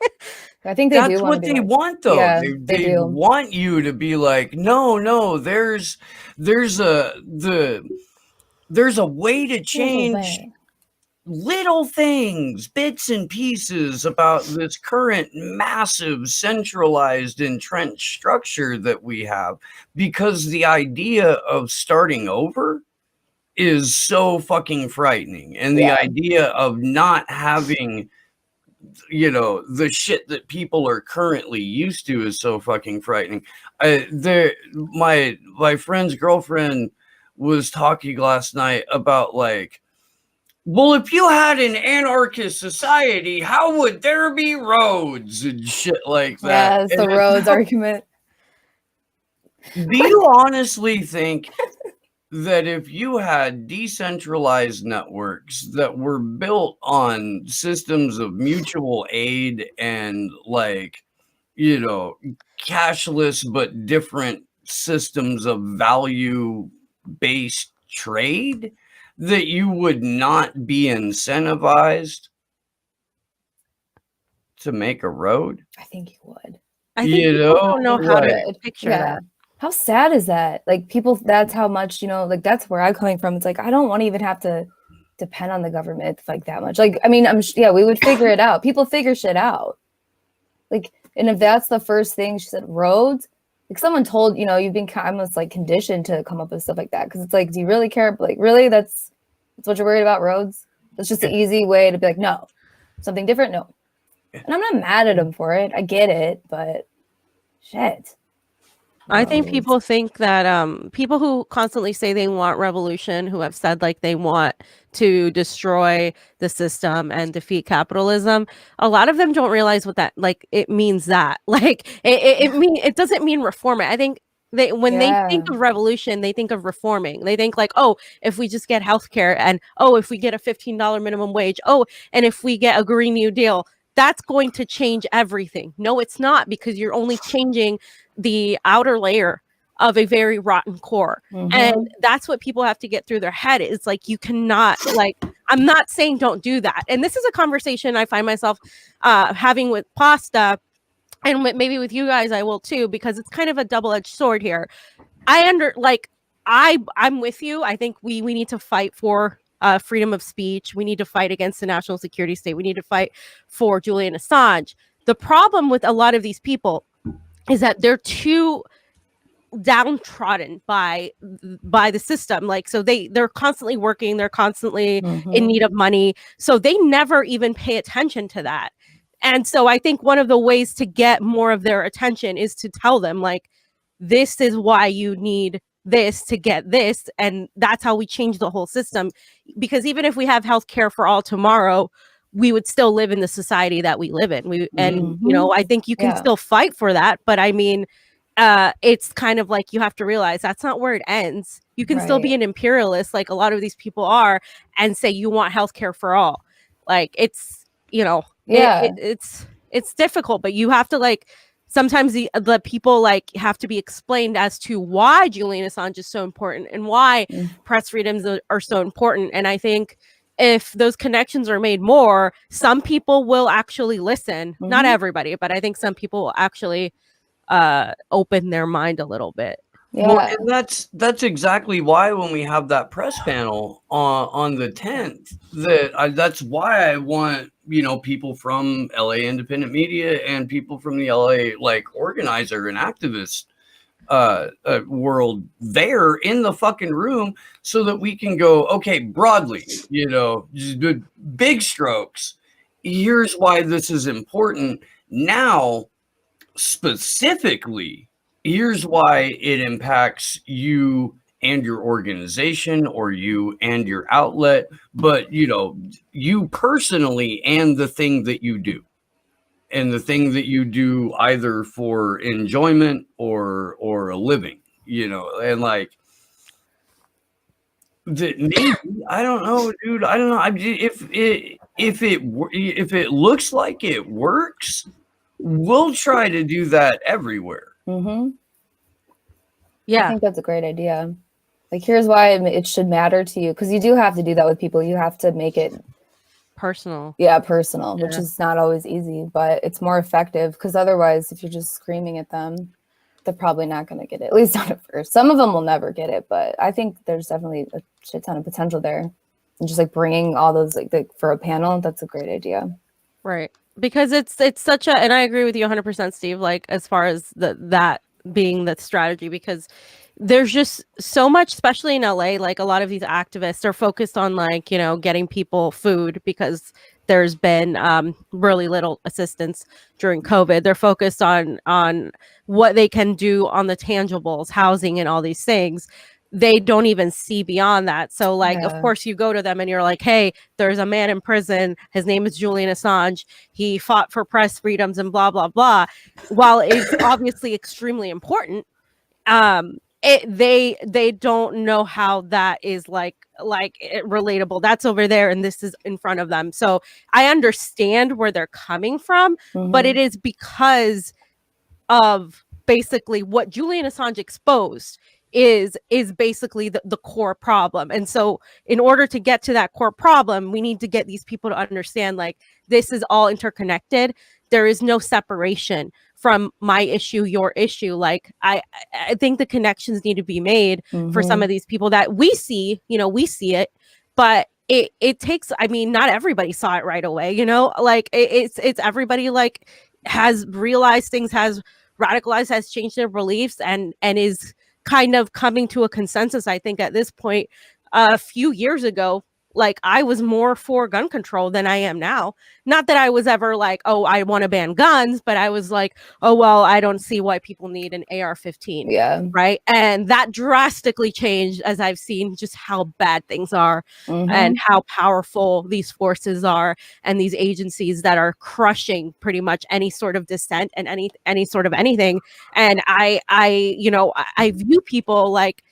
I think they That's do what they want, though. Yeah, they do. want you to be like, no, there's a way to change little things, bits and pieces about this current massive centralized entrenched structure that we have, because the idea of starting over is so fucking frightening, and the idea of not having, you know, the shit that people are currently used to is so fucking frightening. My friend's girlfriend was talking last night about, like, well, if you had an anarchist society, how would there be roads and shit like that? Yeah, it's the roads argument. Do you honestly think that if you had decentralized networks that were built on systems of mutual aid and, like, you know, cashless but different systems of value-based trade, that you would not be incentivized to make a road? I think you would. I think people don't know how to Like, picture that. How sad is that? Like, people, that's how much, you know, like, that's where I'm coming from. It's like, I don't want to even have to depend on the government like that much. Like, I mean, we would figure it out. People figure shit out. Like, and if that's the first thing, she said, roads, like, someone told, you know, you've been almost like conditioned to come up with stuff like that. Because it's like, do you really care? Like, really? That's what you're worried about, roads? That's just an easy way to be like, no, something different. No. And I'm not mad at them for it. I get it, but shit. I think people think that people who constantly say they want revolution, who have said like they want to destroy the system and defeat capitalism, a lot of them don't realize what that, like, it means. That, like, it doesn't mean reform it. I think when they think of revolution, they think of reforming. They think like, oh, if we just get healthcare, and oh, if we get a $15 minimum wage, oh, and if we get a Green New Deal, that's going to change everything. No, it's not, because you're only changing the outer layer of a very rotten core. And that's what people have to get through their head. It's like, you cannot, like, I'm not saying don't do that. And this is a conversation I find myself having with Pasta, and maybe with you guys I will too, because it's kind of a double-edged sword here. I'm with you. I think we need to fight for freedom of speech. We need to fight against the national security state. We need to fight for Julian Assange. The problem with a lot of these people is that they're too downtrodden by the system. Like, so they're constantly working, they're constantly in need of money, so they never even pay attention to that. And so I think one of the ways to get more of their attention is to tell them, like, this is why you need this to get this, and that's how we change the whole system. Because even if we have healthcare for all tomorrow, we would still live in the society that we live in. And you know, I think you can still fight for that, but I mean, it's kind of like, you have to realize that's not where it ends. You can still be an imperialist, like a lot of these people are, and say you want healthcare for all. Like, it's, you know, it's difficult, but you have to, like, sometimes the people, like, have to be explained as to why Julian Assange is so important and why press freedoms are so important. And I think if those connections are made more, some people will actually listen. Not everybody, but I think some people will actually open their mind a little bit. Well, and that's exactly why when we have that press panel on the 10th, that's why I want, you know, people from LA Independent Media and people from the LA, like, organizer and activist world there in the fucking room, so that we can go, okay, broadly, you know, just big strokes, here's why this is important. Now, specifically, here's why it impacts you and your organization, or you and your outlet, but, you know, you personally, and the thing that you do, and the thing that you do either for enjoyment or a living, you know. And, like, maybe, I don't know, dude. I don't know. If it looks like it works, we'll try to do that everywhere. I think that's a great idea. Like, here's why it should matter to you, because you do have to do that with people. You have to make it personal. Yeah, personal, which Yeah. is not always easy, but it's more effective because otherwise, if you're just screaming at them, they're probably not going to get it, at least not at first. Some of them will never get it, but I think there's definitely a shit ton of potential there. And just like bringing all those like for a panel, that's a great idea. Right. Because it's such a, and I agree with you 100%, Steve, like as far as that being the strategy, because there's just so much, especially in LA, like a lot of these activists are focused on like, you know, getting people food because there's been really little assistance during COVID. They're focused on what they can do on the tangibles, housing and all these things. They don't even see beyond that. So like, of course you go to them and you're like, hey, there's a man in prison. His name is Julian Assange. He fought for press freedoms and blah, blah, blah. While it's obviously extremely important, they don't know how that is like relatable. That's over there and this is in front of them. So I understand where they're coming from, but it is because of basically what Julian Assange exposed is basically the core problem. And so in order to get to that core problem, we need to get these people to understand like this is all interconnected. There is no separation from my issue, your issue. Like I think the connections need to be made for some of these people that we see, you know, we see it, but it takes, I mean, not everybody saw it right away, you know, like it's everybody like has realized things, has radicalized, has changed their beliefs and is kind of coming to a consensus. I think at this point, a few years ago, like I was more for gun control than I am now. Not that I was ever like, oh, I want to ban guns, but I was like, oh, well, I don't see why people need an AR-15. Yeah. Right. And that drastically changed as I've seen just how bad things are and how powerful these forces are and these agencies that are crushing pretty much any sort of dissent and any sort of anything. And I you know, I view people like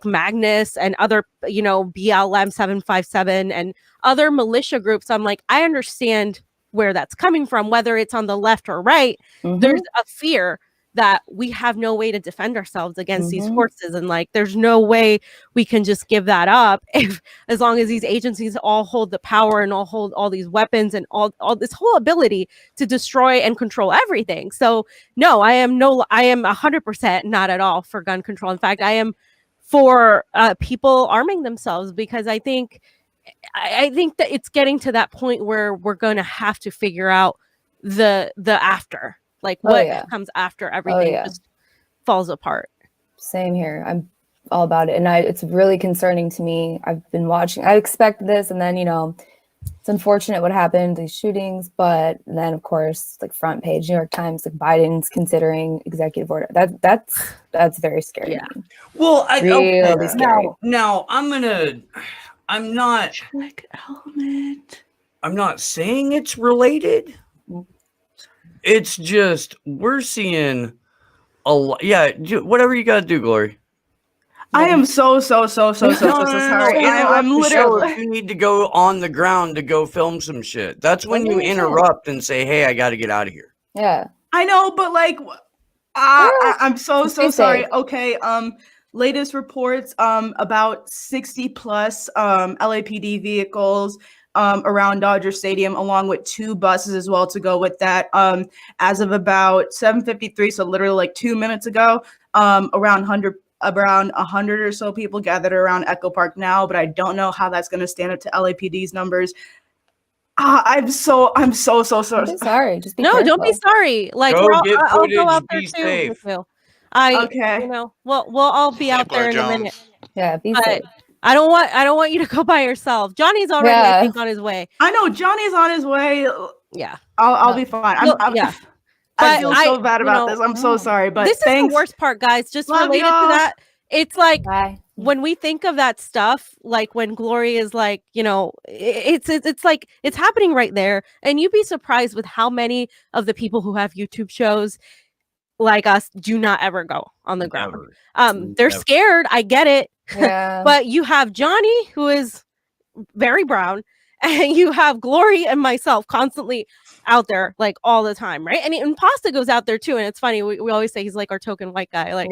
Magnus and other, you know, BLM 757 and other militia groups. I'm like, I understand where that's coming from, whether it's on the left or right. There's a fear that we have no way to defend ourselves against these forces. And like, there's no way we can just give that up if, as long as these agencies all hold the power and all hold all these weapons and all this whole ability to destroy and control everything. So no, I am 100% not at all for gun control. In fact, I am for people arming themselves, because I think that it's getting to that point where we're going to have to figure out the after, like what comes after everything just falls apart. Same here. I'm all about it. And it's really concerning to me. I've been watching, I expect this, and then, you know, it's unfortunate what happened, these shootings, but then of course, like front page New York Times, like Biden's considering executive order. That's very scary. Yeah. Well, Really scary. Now I'm not saying it's related. It's just we're seeing a lot. Yeah, whatever you got to do, Glory. I am so sorry. I'm literally. You need to go on the ground to go film some shit. That's when you interrupt and say, "Hey, I got to get out of here." Yeah, I know, but like, I'm so sorry. Okay, latest reports, about 60 plus LAPD vehicles around Dodger Stadium, along with 2 buses as well to go with that. As of about 7:53, so literally like 2 minutes ago, around 100 or so people gathered around Echo Park now, but I don't know how that's going to stand up to LAPD's numbers. I'm so sorry. be sorry. Just be no, careful. Don't be sorry. Like I'll go out there too. Okay. You know, we'll all be out there in a minute. Yeah, be safe. I don't want you to go by yourself. Johnny's already I think on his way. I know Johnny's on his way. Yeah, I'll be fine. I feel so bad about this. I'm so sorry, but this is the worst part, guys. Just related to that, it's like when we think of that stuff, like when Glory is like, you know, it's like it's happening right there, and you'd be surprised with how many of the people who have YouTube shows like us do not ever go on the ground. They're scared. I get it. Yeah. But you have Johnny, who is very brown, and you have Glory and myself constantly out there like all the time, right? And Pasta goes out there too, and it's funny, we always say he's like our token white guy, like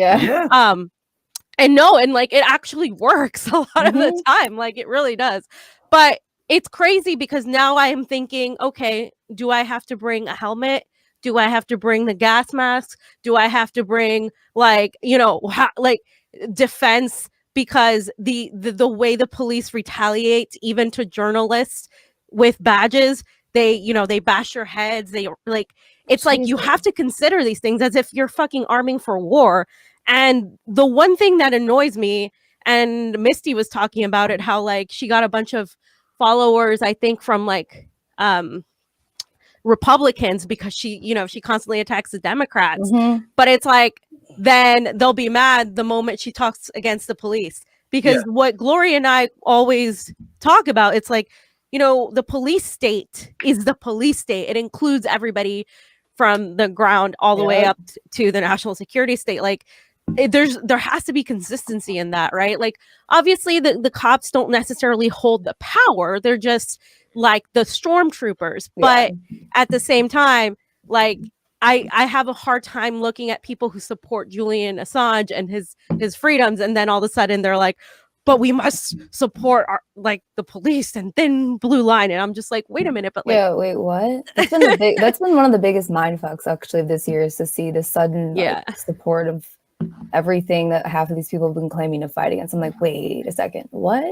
and like it actually works a lot of the time, like it really does. But it's crazy because now I am thinking, okay, do I have to bring a helmet? Do I have to bring the gas mask? Do I have to bring like, like defense? Because the way the police retaliate even to journalists with badges, they bash your heads. They like, it's like you have to consider these things as if you're fucking arming for war. And the one thing that annoys me, and Misty was talking about it, how like she got a bunch of followers, I think, from like Republicans because she constantly attacks the Democrats. But it's like, then they'll be mad the moment she talks against the police. Because what Gloria and I always talk about, it's like, the police state is the police state. It includes everybody from the ground all the way up to the national security state. Like, there has to be consistency in that, right? Like, obviously the cops don't necessarily hold the power. They're just like the stormtroopers. But at the same time, like, I have a hard time looking at people who support Julian Assange and his freedoms, and then all of a sudden they're like, but we must support the police and thin blue line. And I'm just like, wait a minute, but like, wait, what? That's been one of the biggest mindfucks actually this year, is to see the sudden support of everything that half of these people have been claiming to fight against. I'm like, wait a second, what?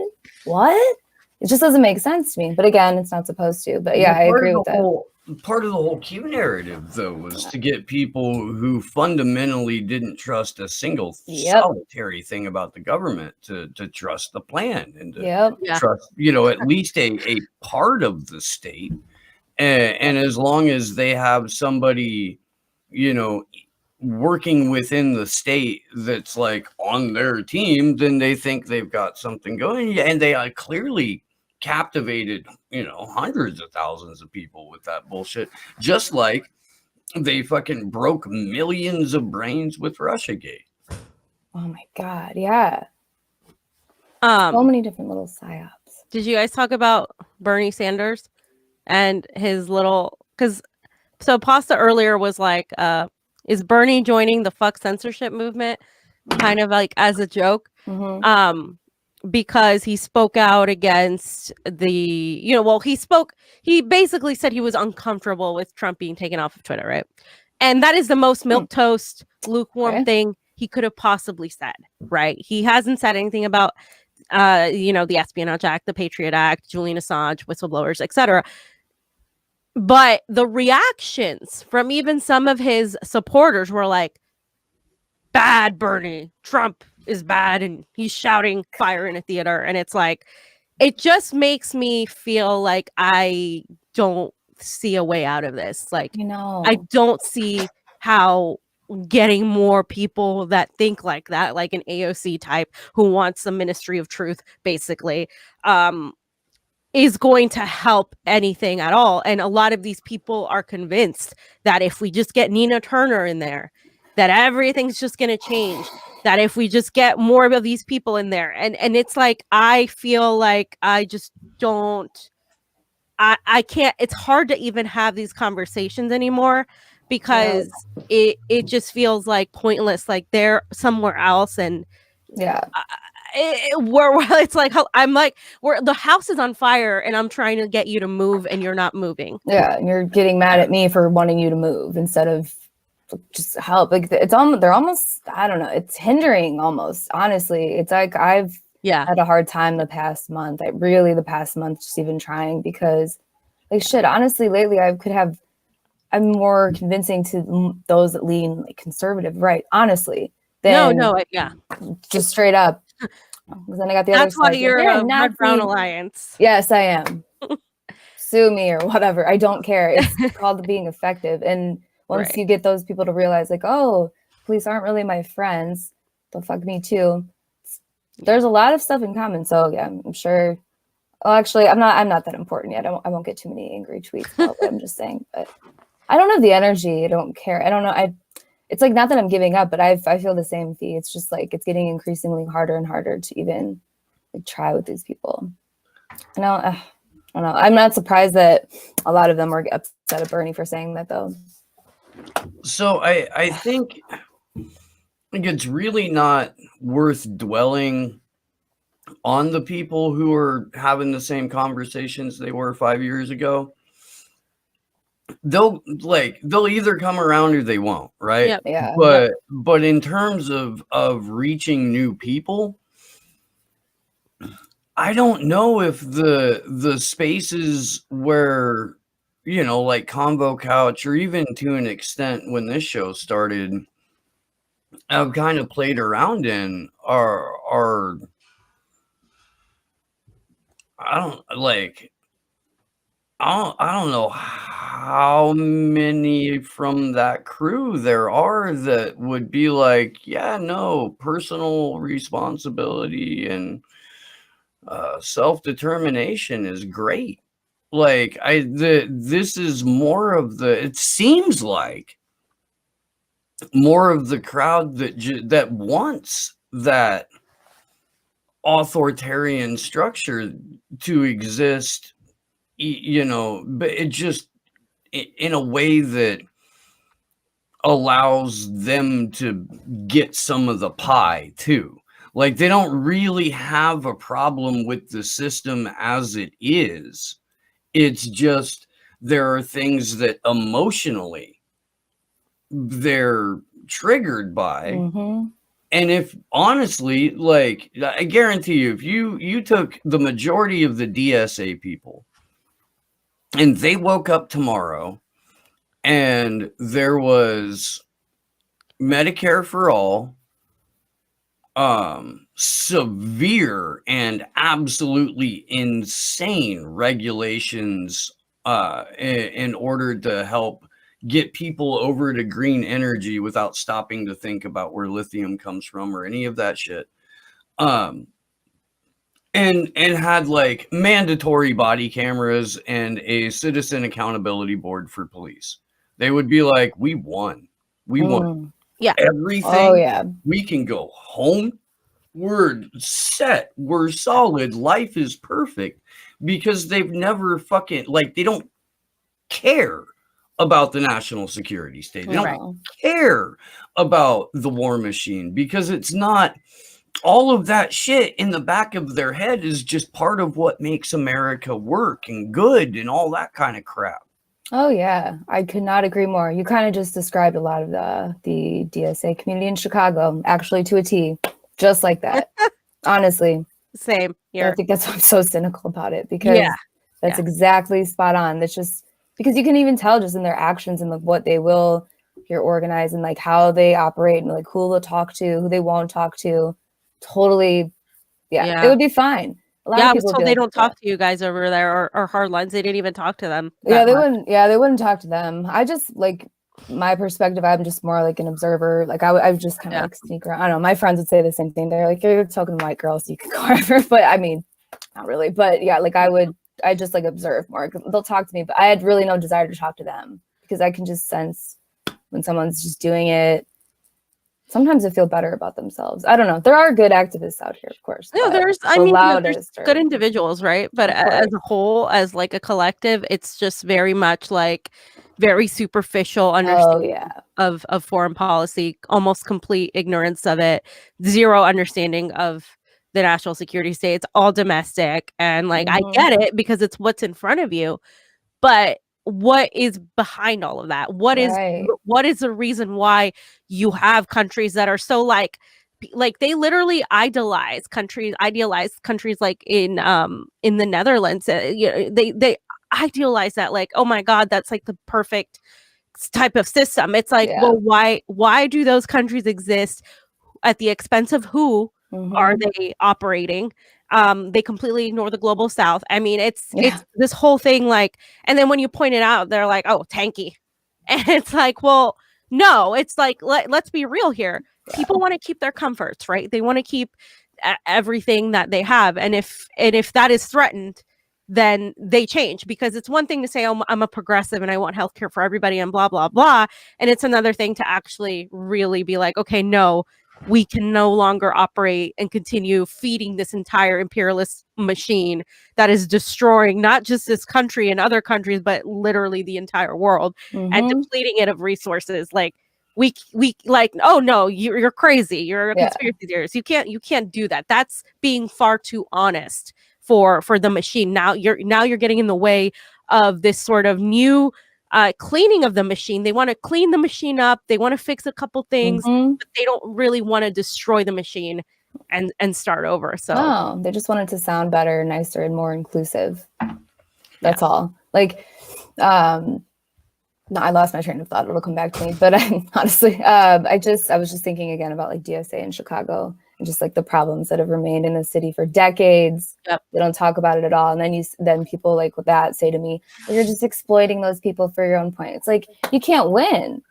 It just doesn't make sense to me. But again, it's not supposed to. But I agree with that. Part of the whole Q narrative, though, was to get people who fundamentally didn't trust a single solitary thing about the government to trust the plan and to trust, at least a part of the state. And as long as they have somebody, working within the state that's like on their team, then they think they've got something going. And they are clearly captivated, hundreds of thousands of people with that bullshit, just like they fucking broke millions of brains with Russiagate. Oh my God, yeah. So many different little psyops. Did you guys talk about Bernie Sanders and his little, so Pasta earlier was like, is Bernie joining the fuck censorship movement? Kind of like as a joke. Because he spoke out against the, he basically said he was uncomfortable with Trump being taken off of Twitter, right? And that is the most milquetoast, lukewarm thing he could have possibly said, right? He hasn't said anything about, the Espionage Act, the Patriot Act, Julian Assange, whistleblowers, etc. But the reactions from even some of his supporters were like, bad Bernie, Trump is bad, and he's shouting fire in a theater. And it's like, it just makes me feel like I don't see a way out of this. Like, I don't see how getting more people that think like that, like an AOC type who wants the Ministry of Truth, basically, is going to help anything at all. And a lot of these people are convinced that if we just get Nina Turner in there, that everything's just going to change, that if we just get more of these people in there. And it's like, I feel like I just don't, I can't, it's hard to even have these conversations anymore because it just feels like pointless. Like they're somewhere else. And where it's like, I'm like, the house is on fire and I'm trying to get you to move and you're not moving. Yeah. And you're getting mad at me for wanting you to move instead of just help. Like they're almost, I don't know, it's hindering almost, honestly. It's like I've had a hard time the past month, just even trying, because like shit, honestly, lately I'm more convincing to those that lean like conservative, right? Honestly, than just straight up. Because then I got the That's other side. That's why you're a Red Brown Alliance. Yes, I am. Sue me or whatever. I don't care. It's called being effective. And once you get those people to realize, like, oh, police aren't really my friends, they'll fuck me too. There's a lot of stuff in common. So yeah, I'm sure. Well, actually, I'm not that important yet. I won't get too many angry tweets about what I'm just saying. But I don't have the energy. I don't care. I don't know. It's like, not that I'm giving up, but I feel the same fee. It's just like it's getting increasingly harder and harder to even like try with these people. I don't know. I'm not surprised that a lot of them were upset at Bernie for saying that, though. So I think it's really not worth dwelling on the people who are having the same conversations they were 5 years ago, they'll either come around or they won't, right? Yep. Yeah. But in terms of reaching new people, I don't know if the spaces where, you know, like Convo Couch, or even to an extent when this show started, I've kind of played around in are I don't know how many from that crew there are that would be like, yeah, no, personal responsibility and self-determination is great. Like this is more of it seems like more of the crowd that wants that authoritarian structure to exist, you know, but it just in a way that allows them to get some of the pie too. Like they don't really have a problem with the system as it is. It's just there are things that emotionally they're triggered by. Mm-hmm. And if honestly, like I guarantee you, if you took the majority of the DSA people and they woke up tomorrow and there was Medicare for all, severe and absolutely insane regulations in order to help get people over to green energy without stopping to think about where lithium comes from or any of that shit, and had like mandatory body cameras and a citizen accountability board for police, they would be like, we won Yeah. everything. Oh yeah. We can go home. We're set. We're solid. Life is perfect, because they've never fucking, like, they don't care about the national security state. They don't care about the war machine, because it's not, all of that shit in the back of their head is just part of what makes America work and good and all that kind of crap. Oh yeah, I could not agree more. You kind of just described a lot of the DSA community in Chicago, actually to a T, just like that. Honestly, Same here. I think that's why I'm so cynical about it, because that's exactly spot on. That's just because you can even tell just in their actions and like what they will hear organize and like how they operate and like who they'll talk to, who they won't talk to. Totally, it would be fine. I was told they don't talk to you guys over there, or hardlines. They didn't even talk to them. Yeah, they wouldn't. Yeah, they wouldn't talk to them. I just like my perspective. I'm just more like an observer. Like I would just kind of like sneak around. I don't know. My friends would say the same thing. They're like, "You're talking to white girls, so you can go wherever." But I mean, not really. But yeah, like I just like observe more. They'll talk to me, but I had really no desire to talk to them, because I can just sense when someone's just doing it. Sometimes they feel better about themselves. I don't know. There are good activists out here, of course. No, there's good individuals, right? But as a whole, as like a collective, it's just very much like very superficial understanding of foreign policy, almost complete ignorance of it, zero understanding of the national security state. It's all domestic, and like I get it because it's what's in front of you, but what is behind all of that? What is the reason why you have countries that are so like they literally idealize countries like in the Netherlands. You know, they idealize that, like, oh my God, that's like the perfect type of system. It's like, well, why do those countries exist? At the expense of who are they operating? They completely ignore the global south. I mean, it's this whole thing, like, and then when you point it out, they're like, oh, tanky. And it's like, well, no, it's like, let's be real here. People want to keep their comforts, right? They want to keep everything that they have. And if that is threatened, then they change, because it's one thing to say, oh, I'm a progressive and I want healthcare for everybody and blah, blah, blah. And it's another thing to actually really be like, okay, no, we can no longer operate and continue feeding this entire imperialist machine that is destroying not just this country and other countries, but literally the entire world and depleting it of resources. Like, we like, oh no, you're crazy, you're a Yeah. conspiracy theorist, you can't do that. That's being far too honest for the machine. Now you're getting in the way of this sort of new cleaning of the machine. They want to clean the machine up, they want to fix a couple things, but they don't really want to destroy the machine and start over. So no, they just want it to sound better, nicer, and more inclusive. That's all. Like, no, I lost my train of thought. It'll come back to me. But honestly, I was just thinking again about like DSA in Chicago and just like the problems that have remained in the city for decades. Yep. They don't talk about it at all. And then people like with that say to me, well, you're just exploiting those people for your own point. It's like, you can't win,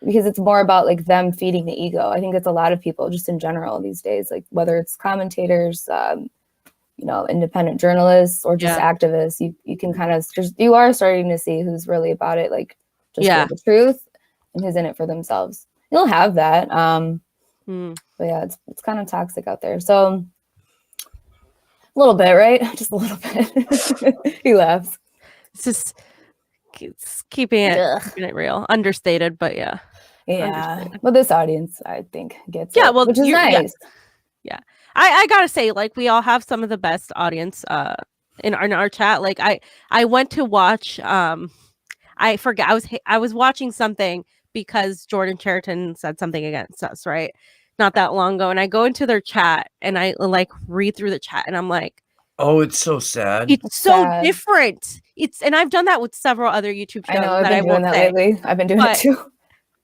because it's more about like them feeding the ego. I think it's a lot of people just in general these days, like whether it's commentators, independent journalists, or just activists, you can kind of you are starting to see who's really about it, like just for the truth, and who's in it for themselves. You'll have that. But yeah, it's kind of toxic out there. So a little bit, right? Just a little bit. He laughs. it's keeping it real, understated, but yeah. But this audience, I think, gets it, well, which is nice. I gotta say, like, we all have some of the best audience in our chat. Like, I went to watch I forget, I was watching something because Jordan Cheriton said something against us, right? Not that long ago. And I go into their chat and I like read through the chat and I'm like, oh, it's so sad. It's so different. And I've done that with several other YouTube shows. I know, I've been doing that lately. I've been doing it too.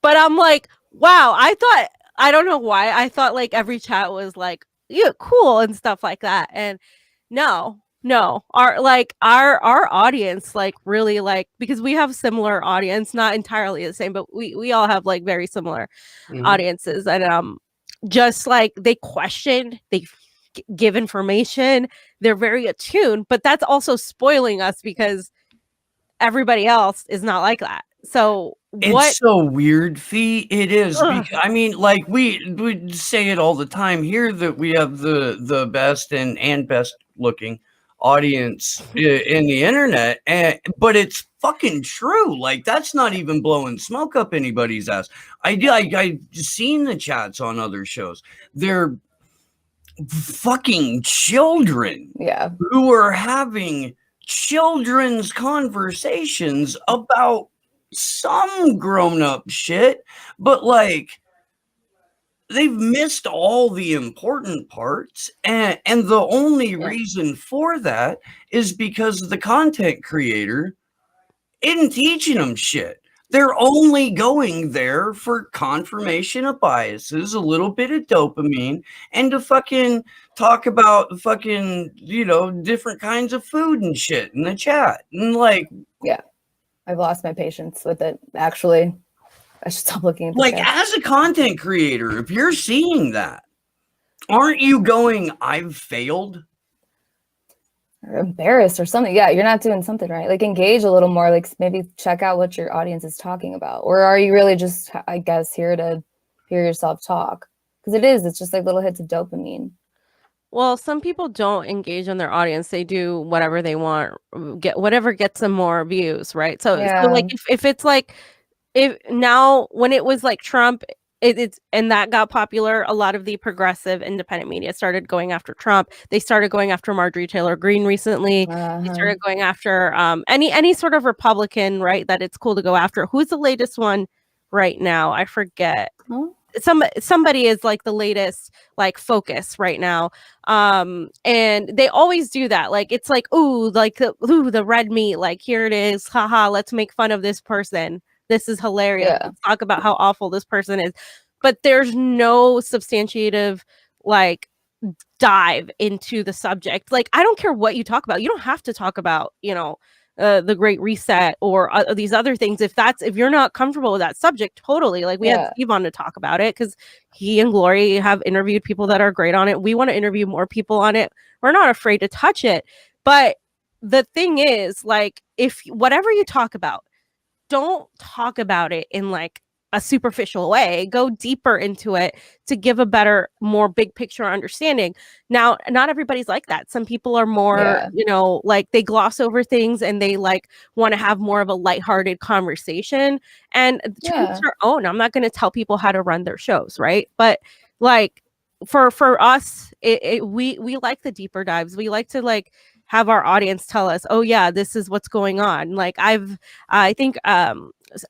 But I'm like, wow, I don't know why. I thought like every chat was like, yeah, cool and stuff like that. And no, our audience, like, really, like, because we have similar audience, not entirely the same, but we all have like very similar audiences. And just like they question, they give information, they're very attuned, but that's also spoiling us because everybody else is not like that. So it's so weird, Fee. It is. Because, I mean, like we say it all the time here that we have the best and best looking audience in the internet, but it's fucking true. Like, that's not even blowing smoke up anybody's ass. I seen the chats on other shows. They're fucking children, who are having children's conversations about some grown-up shit, but like they've missed all the important parts, and the only reason for that is because the content creator isn't teaching them shit. They're only going there for confirmation of biases, a little bit of dopamine, and to fucking talk about fucking, different kinds of food and shit in the chat. And like, I've lost my patience with it, actually. I should stop looking at the chat. As a content creator, if you're seeing that, aren't you going, I've failed? Or embarrassed or something. Yeah, you're not doing something right. Like, engage a little more. Like, maybe check out what your audience is talking about. Or are you really just, I guess, here to hear yourself talk? Because it's just like little hits of dopamine. Well, some people don't engage in their audience. They do whatever they want, get whatever gets them more views, right? So like if it's like, if now when it was like Trump, it's and that got popular, a lot of the progressive independent media started going after Trump. They started going after Marjorie Taylor Greene recently. They started going after any sort of Republican, right? That it's cool to go after. Who's the latest one right now? I forget. Somebody is like the latest like focus right now, and they always do that. Like, it's like, the red meat, like, here it is, haha, let's make fun of this person, this is hilarious, let's talk about how awful this person is. But there's no substantiative like dive into the subject. Like, I don't care what you talk about, you don't have to talk about the Great Reset or these other things if you're not comfortable with that subject. Totally. Like, we had Steve on to talk about it because he and Glory have interviewed people that are great on it. We want to interview more people on it. We're not afraid to touch it. But the thing is, like, if whatever you talk about, don't talk about it in like a superficial way. Go deeper into it to give a better, more big picture understanding. Now, not everybody's like that. Some people are more, you know, like they gloss over things and they like want to have more of a lighthearted conversation. And to each their own. I'm not going to tell people how to run their shows, right? But like for us, we like the deeper dives. We like to like have our audience tell us, oh yeah, this is what's going on. Like I think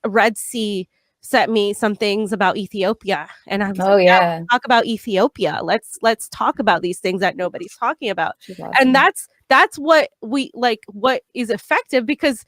Red Sea sent me some things about Ethiopia, and I'm like, yeah, talk about Ethiopia. Let's talk about these things that nobody's talking about. Awesome. And that's what we like, what is effective, because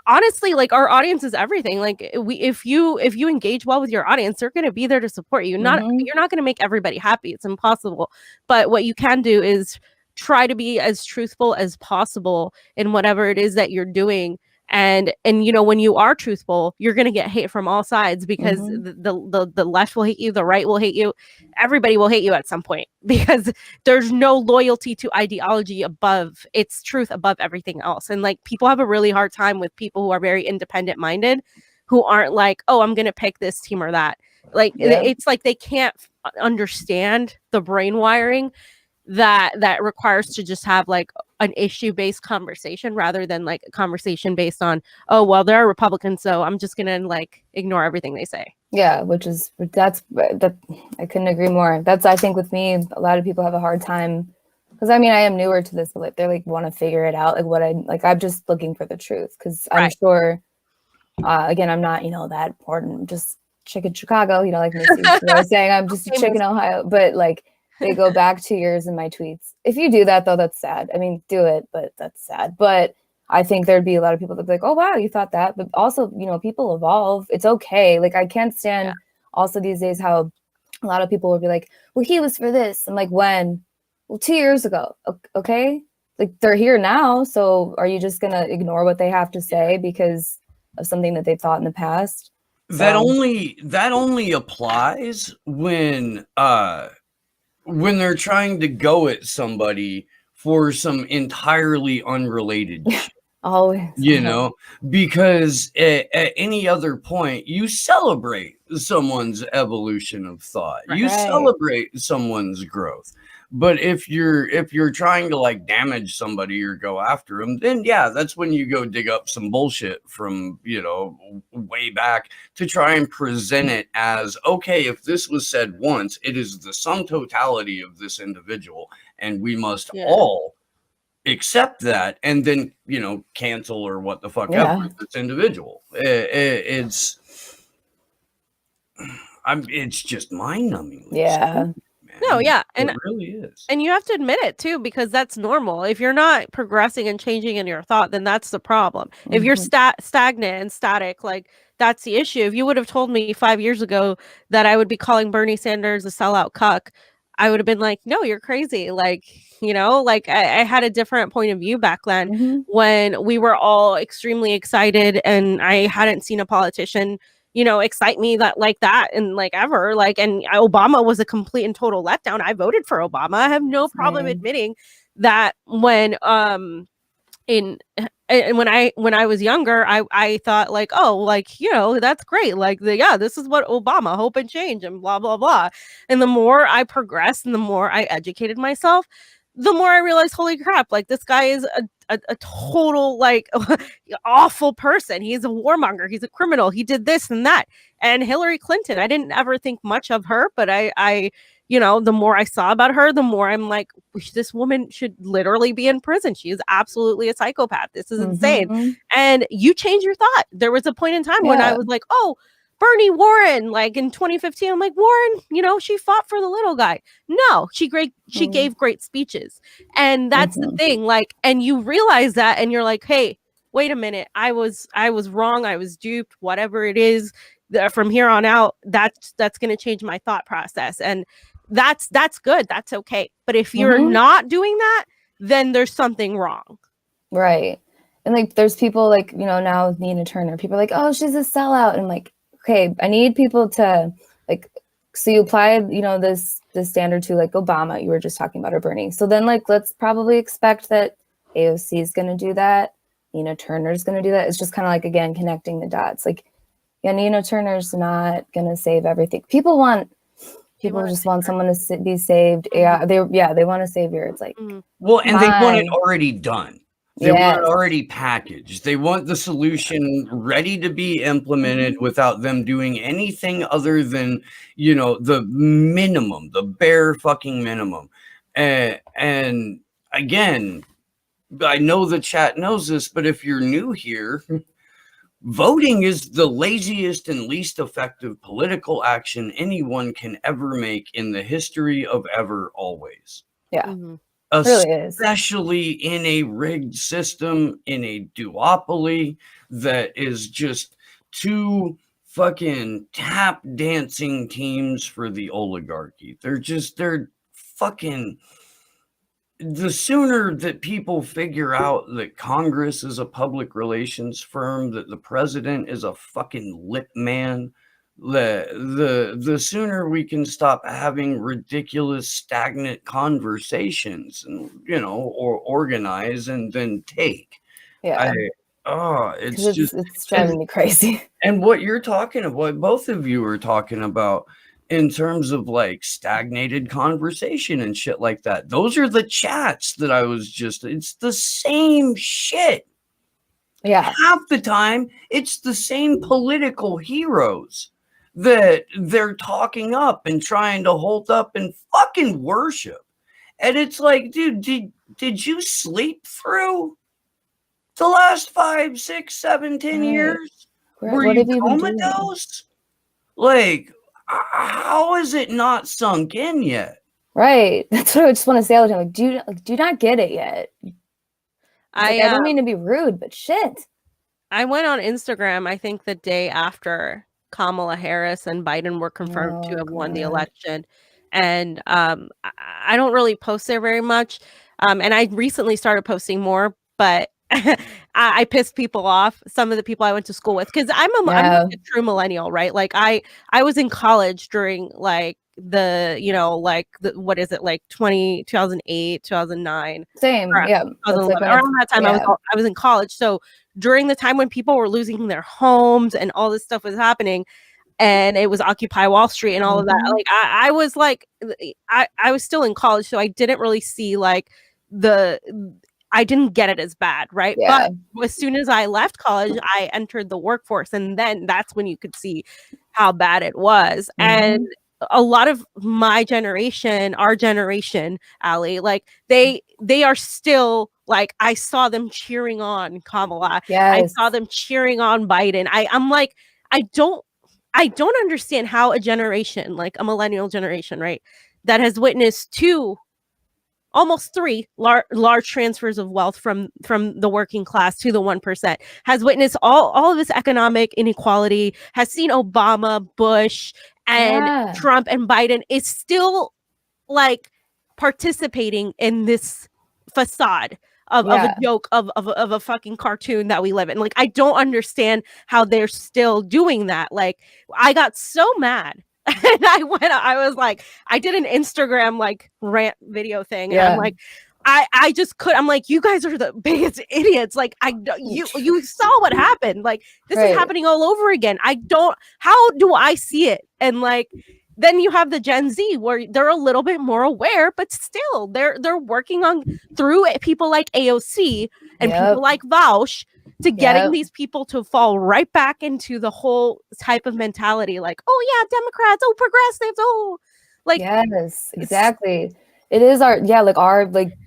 honestly, like our audience is everything. Like if you engage well with your audience, they're going to be there to support you. You're not going to make everybody happy. It's impossible. But what you can do is try to be as truthful as possible in whatever it is that you're doing. And you know, when you are truthful, you're going to get hate from all sides, because the left will hate you, the right will hate you, everybody will hate you at some point, because there's no loyalty to ideology above, it's truth above everything else. And like people have a really hard time with people who are very independent minded, who aren't like, oh, I'm going to pick this team or that. Like it's like they can't understand the brain wiring that requires to just have like an issue-based conversation, rather than like a conversation based on, oh well, they're Republicans, so I'm just gonna like ignore everything they say. Yeah, that I couldn't agree more. That's, I think with me, a lot of people have a hard time, because I mean I am newer to this, but like they're like want to figure it out, like I'm just looking for the truth, because I'm sure again, I'm not, you know, that important, just chicken Chicago, you know, like Missy was saying, I'm just a chicken Ohio, but like they go back 2 years in my tweets. If you do that, though, that's sad. I mean, do it, but that's sad. But I think there'd be a lot of people that'd be like, oh, wow, you thought that. But also, you know, people evolve. It's okay. Like, I can't stand also these days how a lot of people will be like, well, he was for this. I'm like, when? Well, 2 years ago. Okay. Like, they're here now. So are you just going to ignore what they have to say because of something that they've thought in the past? That only applies when they're trying to go at somebody for some entirely unrelated shit. Always. You know, because at any other point, you celebrate someone's evolution of thought. You celebrate someone's growth. But if you're trying to like damage somebody or go after them, then yeah, that's when you go dig up some bullshit from, you know, way back to try and present it as, okay, if this was said once, it is the sum totality of this individual, and we must all accept that, and then, you know, cancel or what the fuck ever this individual. It's just mind-numbing. Yeah. No, yeah, and it really is. And you have to admit it too, because that's normal. If you're not progressing and changing in your thought, then that's the problem. If you're stagnant and static, like that's the issue. If you would have told me 5 years ago that I would be calling Bernie Sanders a sellout cuck, I would have been like, no, you're crazy. Like, you know, like I had a different point of view back then when we were all extremely excited, and I hadn't seen a politician, you know, excite me like that and like ever, like, and Obama was a complete and total letdown. I voted for Obama. I have no problem admitting that when when I was younger, I thought like, oh, like, you know, that's great. Like, this is what Obama, hope and change and blah, blah, blah. And the more I progressed and the more I educated myself, the more I realized, holy crap, like this guy is a total like awful person. He's a warmonger. He's a criminal. He did this and that. And Hillary Clinton, I didn't ever think much of her, but I you know, the more I saw about her, the more I'm like, this woman should literally be in prison. She is absolutely a psychopath. This is insane. And you change your thought. There was a point in time when I was like, oh, Bernie Warren, like in 2015, I'm like, Warren, you know, she fought for the little guy. No, she gave great speeches. And that's the thing. Like, and you realize that, and you're like, hey, wait a minute. I was wrong. I was duped, whatever it is. From here on out, that's going to change my thought process. And that's good. That's okay. But if you're not doing that, then there's something wrong. Right. And like, there's people like, you know, now with Nina Turner, people are like, oh, she's a sellout. And I'm like, okay, I need people to like, so you apply, you know, this standard to like Obama, you were just talking about, or Bernie. So then like, let's probably expect that AOC is going to do that. Nina Turner is going to do that. It's just kind of like, again, connecting the dots. Like, Nina Turner's not gonna save everything. People just want someone to be saved. Yeah, they want a savior. It's like, well, and they want it already done. They want it Yes. already packaged. They want the solution ready to be implemented without them doing anything other than, you know, the minimum, the bare fucking minimum. And again, I know the chat knows this, but if you're new here, voting is the laziest and least effective political action anyone can ever make in the history of ever, always. Yeah. It really is. Especially in a rigged system, in a duopoly that is just two fucking tap dancing teams for the oligarchy. They're fucking. The sooner that people figure out that Congress is a public relations firm, that the president is a fucking lip man, the sooner we can stop having ridiculous stagnant conversations and, you know, or organize and then take. It's driving me crazy. And what you're talking about, what both of you are talking about in terms of like stagnated conversation and shit like that, those are the chats that I was just, it's the same shit. Yeah. Half the time it's the same political heroes that they're talking up and trying to hold up and fucking worship. And it's like, dude, did you sleep through the last 5, 6, 7, 10 years? Were you comatose? Like, how is it not sunk in yet? Right. That's what I just want to say all the time. Like, do you not get it yet? I don't mean to be rude, but shit. I went on Instagram, I think the day after Kamala Harris and Biden were confirmed to have won the election. And I don't really post there very much. And I recently started posting more, but I pissed people off, some of the people I went to school with, because I'm like a true millennial, right? Like I was in college during like what is it, like 2008, 2009. Same, yeah. Around that time, I was in college. So during the time when people were losing their homes and all this stuff was happening, and it was Occupy Wall Street and all of that, like I was like, I was still in college, so I didn't really see like I didn't get it as bad, right? Yeah. But as soon as I left college, I entered the workforce, and then that's when you could see how bad it was. And a lot of my generation, our generation, Allie, like they are still like, I saw them cheering on Kamala. I saw them cheering on Biden. I'm like, I don't understand how a generation, like a millennial generation, right, that has witnessed almost 3 large transfers of wealth from the working class to the 1%, has witnessed all of this economic inequality, has seen Obama, Bush, and Trump and Biden, is still like participating in this facade of a joke of a fucking cartoon that we live in. Like, I don't understand how they're still doing that. Like, I got so mad. And I did an Instagram like rant video thing, and I'm like, I just I'm like, you guys are the biggest idiots. Like, you saw what happened. Like, this is happening all over again. How do I see it? And like, then you have the Gen Z where they're a little bit more aware, but still they're working on through people like AOC and people like Vaush to getting these people to fall right back into the whole type of mentality, like, oh yeah, Democrats, oh progressives, oh, like, yes, exactly. It is our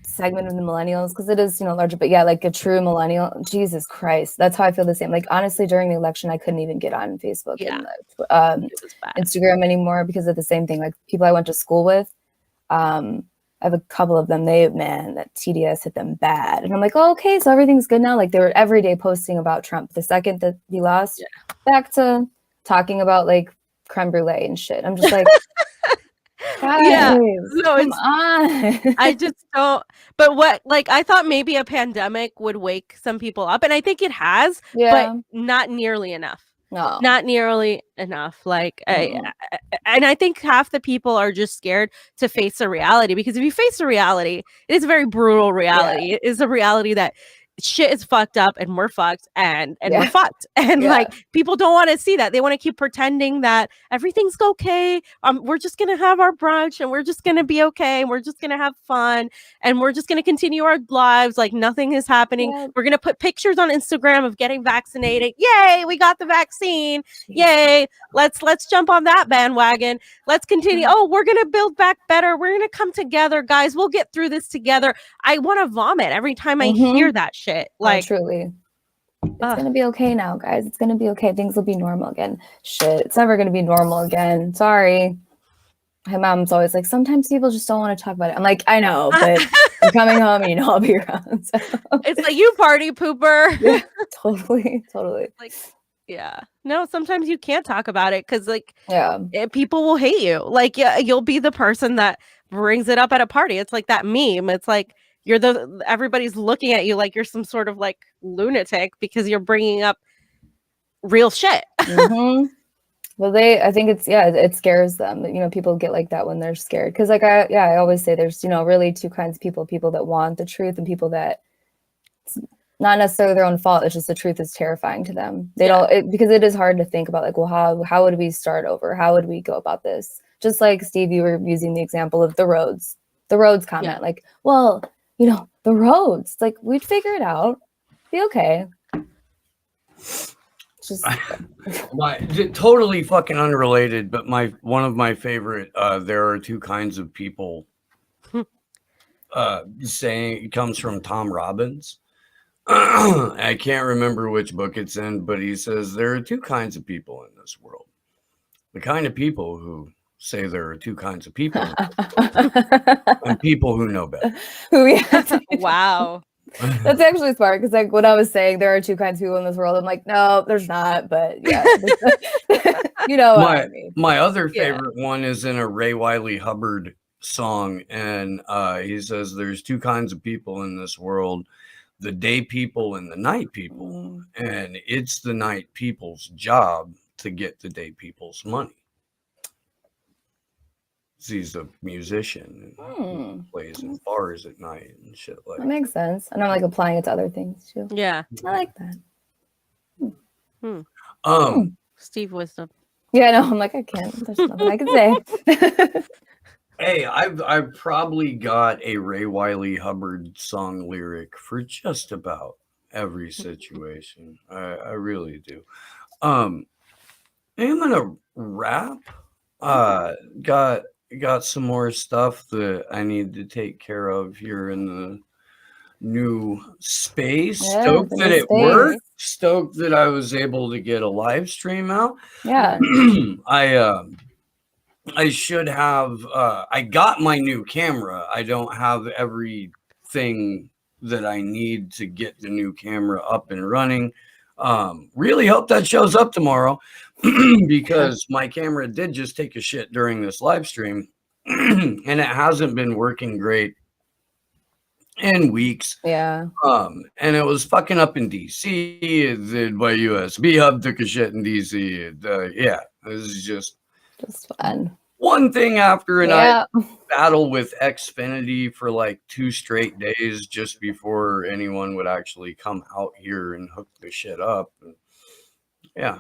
segment of the millennials, because it is, larger, but like a true millennial. Jesus Christ, that's how I feel the same. Like, honestly, during the election, I couldn't even get on Facebook and Instagram anymore because of the same thing. Like, people I went to school with, I have a couple of them. That TDS hit them bad. And I'm like, oh, okay, so everything's good now. Like, they were every day posting about Trump. The second that he lost, back to talking about like creme brulee and shit. I'm just like, guys, come on. I just don't. But I thought maybe a pandemic would wake some people up. And I think it has, but not nearly enough. No, not nearly enough. Like, and I think half the people are just scared to face the reality, because if you face the reality, it is a very brutal reality. It is a reality that shit is fucked up and we're fucked and Yeah. we're fucked. And Yeah. like people don't want to see that. They want to keep pretending that everything's okay. We're just gonna have our brunch and we're just gonna be okay. And we're just gonna have fun and we're just gonna continue our lives like nothing is happening. Yeah. We're gonna put pictures on Instagram of getting vaccinated. Yay, we got the vaccine. Yay. Let's jump on that bandwagon. Let's continue. Oh, we're gonna build back better. We're gonna come together, guys. We'll get through this together. I want to vomit every time I hear that shit. Like, truly. It's gonna be okay now, guys. It's gonna be okay. Things will be normal again. Shit, it's never gonna be normal again. Sorry. My mom's always like, sometimes people just don't want to talk about it. I'm like, I know, but you're coming home and you know I'll be around. So. It's like, you party pooper. Yeah, totally. Like, yeah. No, sometimes you can't talk about it because like people will hate you. Like, yeah, you'll be the person that brings it up at a party. It's like that meme. It's like everybody's looking at you like you're some sort of like lunatic because you're bringing up real shit. Well, I think it scares them. You know, people get like that when they're scared. Because like I always say there's, you know, really two kinds of people that want the truth and people that it's not necessarily their own fault. It's just the truth is terrifying to them. They don't, because it is hard to think about like, well, how would we start over? How would we go about this? Just like Steve, you were using the example of the roads comment, like, well, you know, the roads, it's like we'd figure it out, be okay. Just totally fucking unrelated, but one of my favorite there are two kinds of people saying it comes from Tom Robbins. I can't remember which book it's in, but he says there are two kinds of people in this world. The kind of people who say there are two kinds of people and people who know better. Wow. That's actually smart because like when I was saying there are two kinds of people in this world, I'm like, no, there's not, but yeah. You know what I mean. My other favorite one is in a Ray Wiley Hubbard song, and he says there's two kinds of people in this world, the day people and the night people, and it's the night people's job to get the day people's money. He's a musician and plays in bars at night and shit like that. Makes sense. And I'm like applying it to other things too. Yeah. I like that. Steve Wisdom. Yeah, no, I'm like, I can't. There's nothing I can say. Hey, I've probably got a Ray Wiley Hubbard song lyric for just about every situation. I really do. I'm gonna wrap. Got some more stuff that I need to take care of here in the new space. Stoked that it worked. Stoked that I was able to get a live stream out. Yeah. I should have I got my new camera. I don't have everything that I need to get the new camera up and running. Really hope that shows up tomorrow because my camera did just take a shit during this live stream and it hasn't been working great in weeks. Yeah. And it was fucking up in DC. My USB hub took a shit in DC. Yeah, it was just fun. One thing after another. Battle with Xfinity for like 2 straight days just before anyone would actually come out here and hook the shit up. Yeah.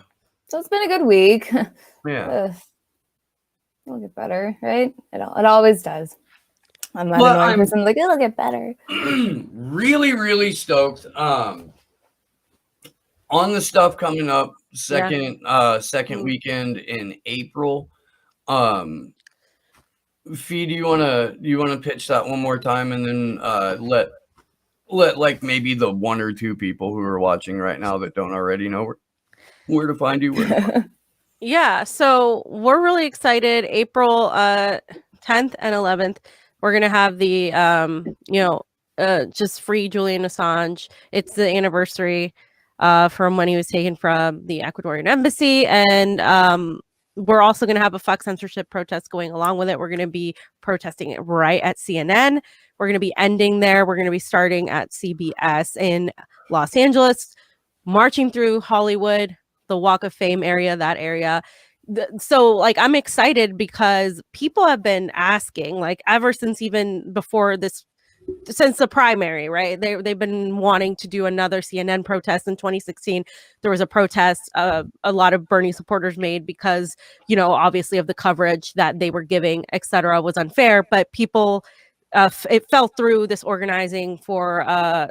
So it's been a good week. Yeah. It'll get better, right? It always does. I'm not annoying person like it'll get better. Really, really stoked. On the stuff coming up second weekend in April. Fee, do you wanna pitch that one more time and then let like maybe the 1 or 2 people who are watching right now that don't already know where to find you? Yeah, so we're really excited. April 10th and 11th, we're gonna have the just free Julian Assange. It's the anniversary from when he was taken from the Ecuadorian embassy, and we're also going to have a fuck censorship protest going along with it. We're going to be protesting it right at CNN. We're going to be ending there. We're going to be starting at CBS in Los Angeles, marching through Hollywood, the Walk of Fame area, that area. So like, I'm excited because people have been asking, like ever since even before this since the primary, right? They've been wanting to do another CNN protest in 2016. There was a protest a lot of Bernie supporters made because, you know, obviously of the coverage that they were giving, etc., was unfair. But people, it fell through this organizing for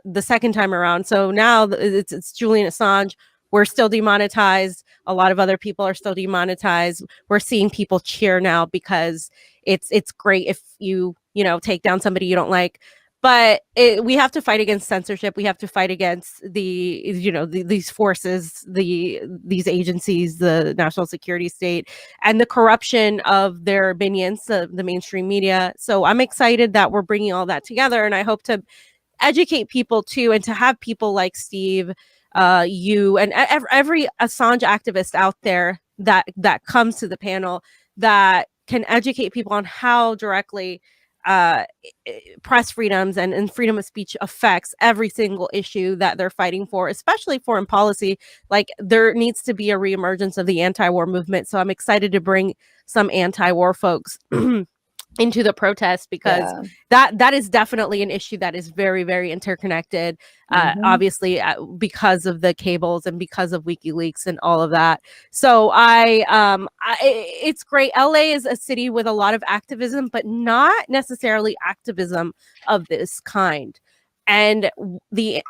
the second time around. So now it's Julian Assange. We're still demonetized. A lot of other people are still demonetized. We're seeing people cheer now because it's great if you know, take down somebody you don't like. But we have to fight against censorship. We have to fight against the, you know, these forces, these agencies, the national security state, and the corruption of their minions, the mainstream media. So I'm excited that we're bringing all that together, and I hope to educate people too, and to have people like Steve, you, and every Assange activist out there that comes to the panel that can educate people on how directly press freedoms and freedom of speech affects every single issue that they're fighting for, especially foreign policy. Like, there needs to be a reemergence of the anti-war movement. So I'm excited to bring some anti-war folks into the protest, because that is definitely an issue that is very, very interconnected, obviously, because of the cables and because of WikiLeaks and all of that. So it's great. LA is a city with a lot of activism, but not necessarily activism of this kind. And the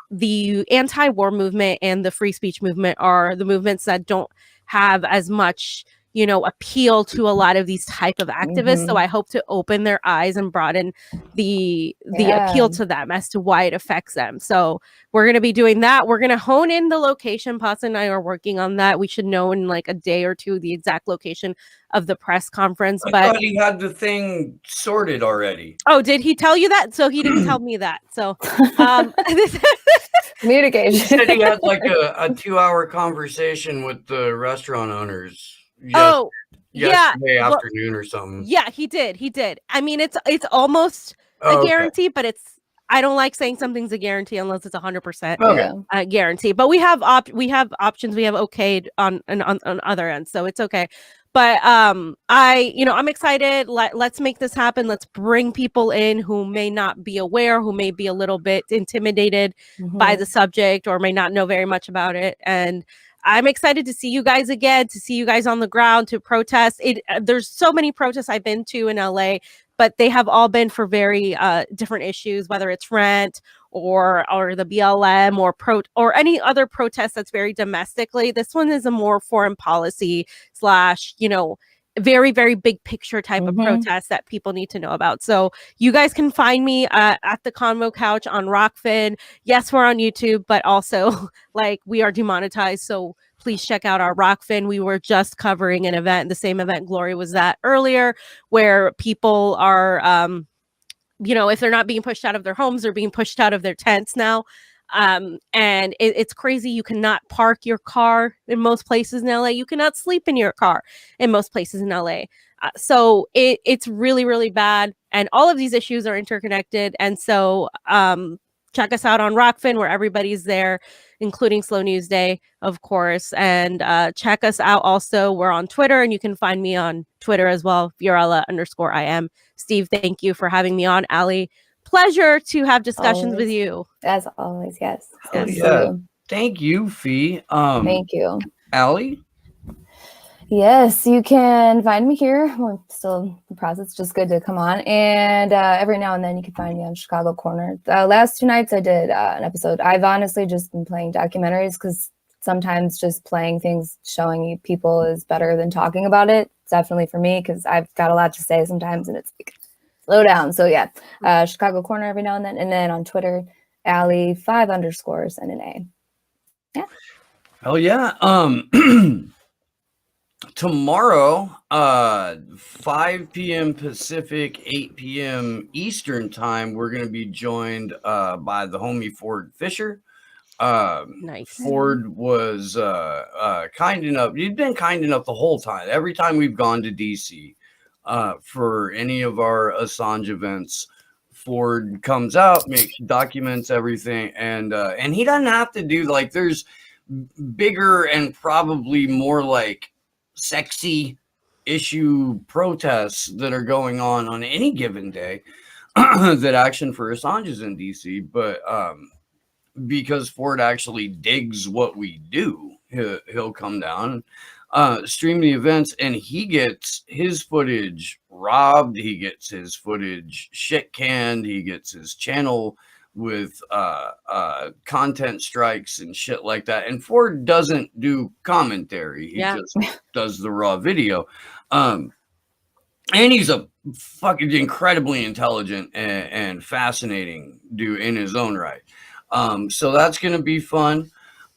anti-war movement and the free speech movement are the movements that don't have as much, you know, appeal to a lot of these type of activists. So I hope to open their eyes and broaden the appeal to them as to why it affects them. So we're going to be doing that. We're going to hone in the location. Paz and I are working on that. We should know in like a day or two the exact location of the press conference. I but thought he had the thing sorted already. Oh, did he tell you that? So he didn't tell me that. So communication. He said he had like a 2-hour conversation with the restaurant owners. Yesterday afternoon or something. Yeah, he did. I mean, it's almost a guarantee, but I don't like saying something's a guarantee unless it's 100% guarantee. But we have options. We have okayed on other ends, so it's okay. But I'm excited. Let's make this happen. Let's bring people in who may not be aware, who may be a little bit intimidated by the subject or may not know very much about it. And I'm excited to see you guys again, to see you guys on the ground, to protest. There's so many protests I've been to in LA, but they have all been for very different issues, whether it's rent or the BLM or any other protest that's very domestically. This one is a more foreign policy / very, very big picture type of protest that people need to know about. So you guys can find me at the Convo Couch on Rockfin. Yes, we're on YouTube, but also like we are demonetized. So please check out our Rockfin. We were just covering an event, the same event Glory was at earlier, where people are, if they're not being pushed out of their homes, they're being pushed out of their tents now. And it's crazy. You cannot park your car in most places in LA. You cannot sleep in your car in most places in LA. So it's really, really bad. And all of these issues are interconnected. And so check us out on Rockfin, where everybody's there, including Slow News Day, of course. And check us out also. We're on Twitter, and you can find me on Twitter as well, Fiorella_IM. Steve, thank you for having me on. Ali, pleasure to have discussions with you. As always, yes. Thank you, Fee. Thank you. Ali? Yes, you can find me here. We're still in the process. Just good to come on. And every now and then you can find me on Chicago Corner. Last 2 nights I did an episode. I've honestly just been playing documentaries because sometimes just playing things, showing you people is better than talking about it. It's definitely for me because I've got a lot to say sometimes and it's like, slow down. So yeah, Chicago Corner every now and then on Twitter, Ali 5_ and an A. Yeah. Hell yeah. Tomorrow, 5 p.m. Pacific, 8 p.m. Eastern time, we're going to be joined by the homie Ford Fisher. Nice. Ford was kind enough. He'd been kind enough the whole time. Every time we've gone to DC for any of our Assange events, Ford comes out, documents everything, and he doesn't have to do like there's bigger and probably more like sexy issue protests that are going on any given day. that Action for Assange is in DC, but because Ford actually digs what we do, he'll come down, stream the events, and he gets his footage robbed. He gets his footage shit canned. He gets his channel with content strikes and shit like that. And Ford doesn't do commentary. He just does the raw video. And he's a fucking incredibly intelligent and fascinating dude in his own right. So that's going to be fun.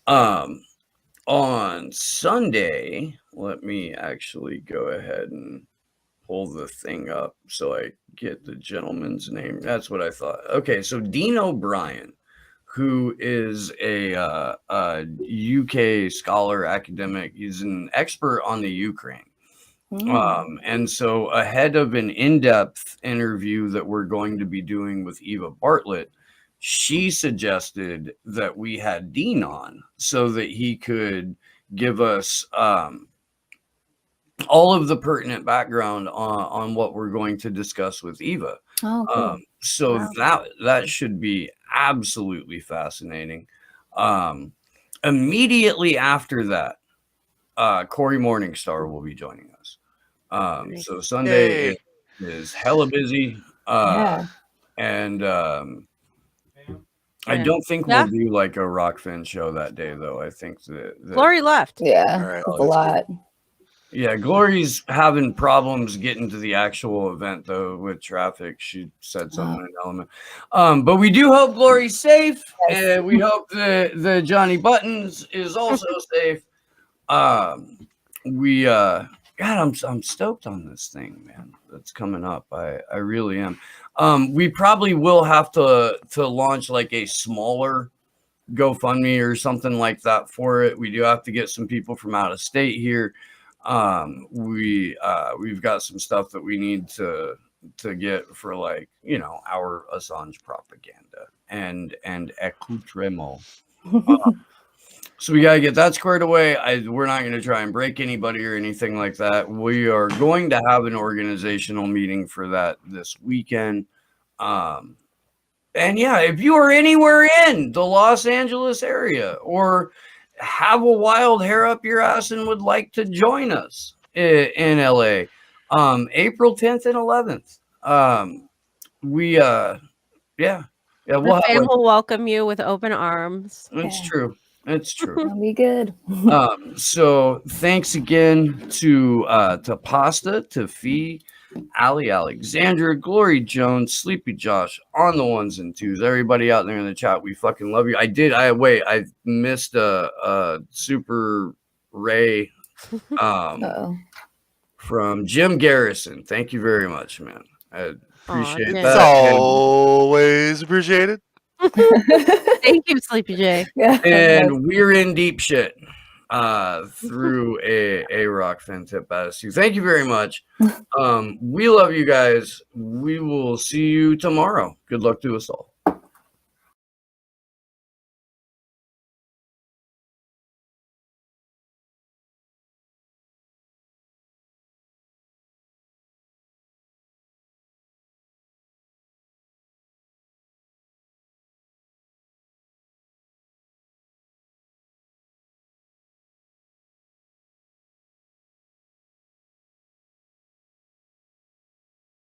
On Sunday, let me actually go ahead and pull the thing up so I get the gentleman's name. That's what I thought. Okay, so Dean O'Brien, who is a UK scholar, academic, he's an expert on the Ukraine. And so ahead of an in-depth interview that we're going to be doing with Eva Bartlett, she suggested that we had Dean on so that he could give us all of the pertinent background on what we're going to discuss with Eva. Oh, cool. So that should be absolutely fascinating. Immediately after that, Corey Morningstar will be joining us. So Sunday is hella busy. And I don't think we'll do like a rock fan show that day, though. I think that Glory left. Yeah, right, a lot. Yeah, Glory's having problems getting to the actual event, though, with traffic. She said something in Element. But we do hope Glory's safe, and we hope the Johnny Buttons is also safe. God, I'm stoked on this thing, man. That's coming up. I really am. We probably will have to launch like a smaller GoFundMe or something like that for it. We do have to get some people from out of state here. We've got some stuff that we need to get for, like, you know, our Assange propaganda and accoutrement. So we gotta get that squared away. We're not going to try and break anybody or anything like that. We are going to have an organizational meeting for that this weekend. And yeah, if you are anywhere in the Los Angeles area or have a wild hair up your ass and would like to join us in LA, April 10th and 11th, we'll welcome you with open arms. It's true. It's true. That'll be good. So thanks again to Pasta, to Fee, Ali Alexandra, Glory Jones, Sleepy Josh, on the ones and twos. Everybody out there in the chat, we fucking love you. I missed a Super Ray from Jim Garrison. Thank you very much, man. I appreciate that. It's always appreciated. Thank you, Sleepy J. Yeah. And we're in deep shit through a rock fan tip attitude. Thank you very much. We love you guys. We will see you tomorrow. Good luck to us all.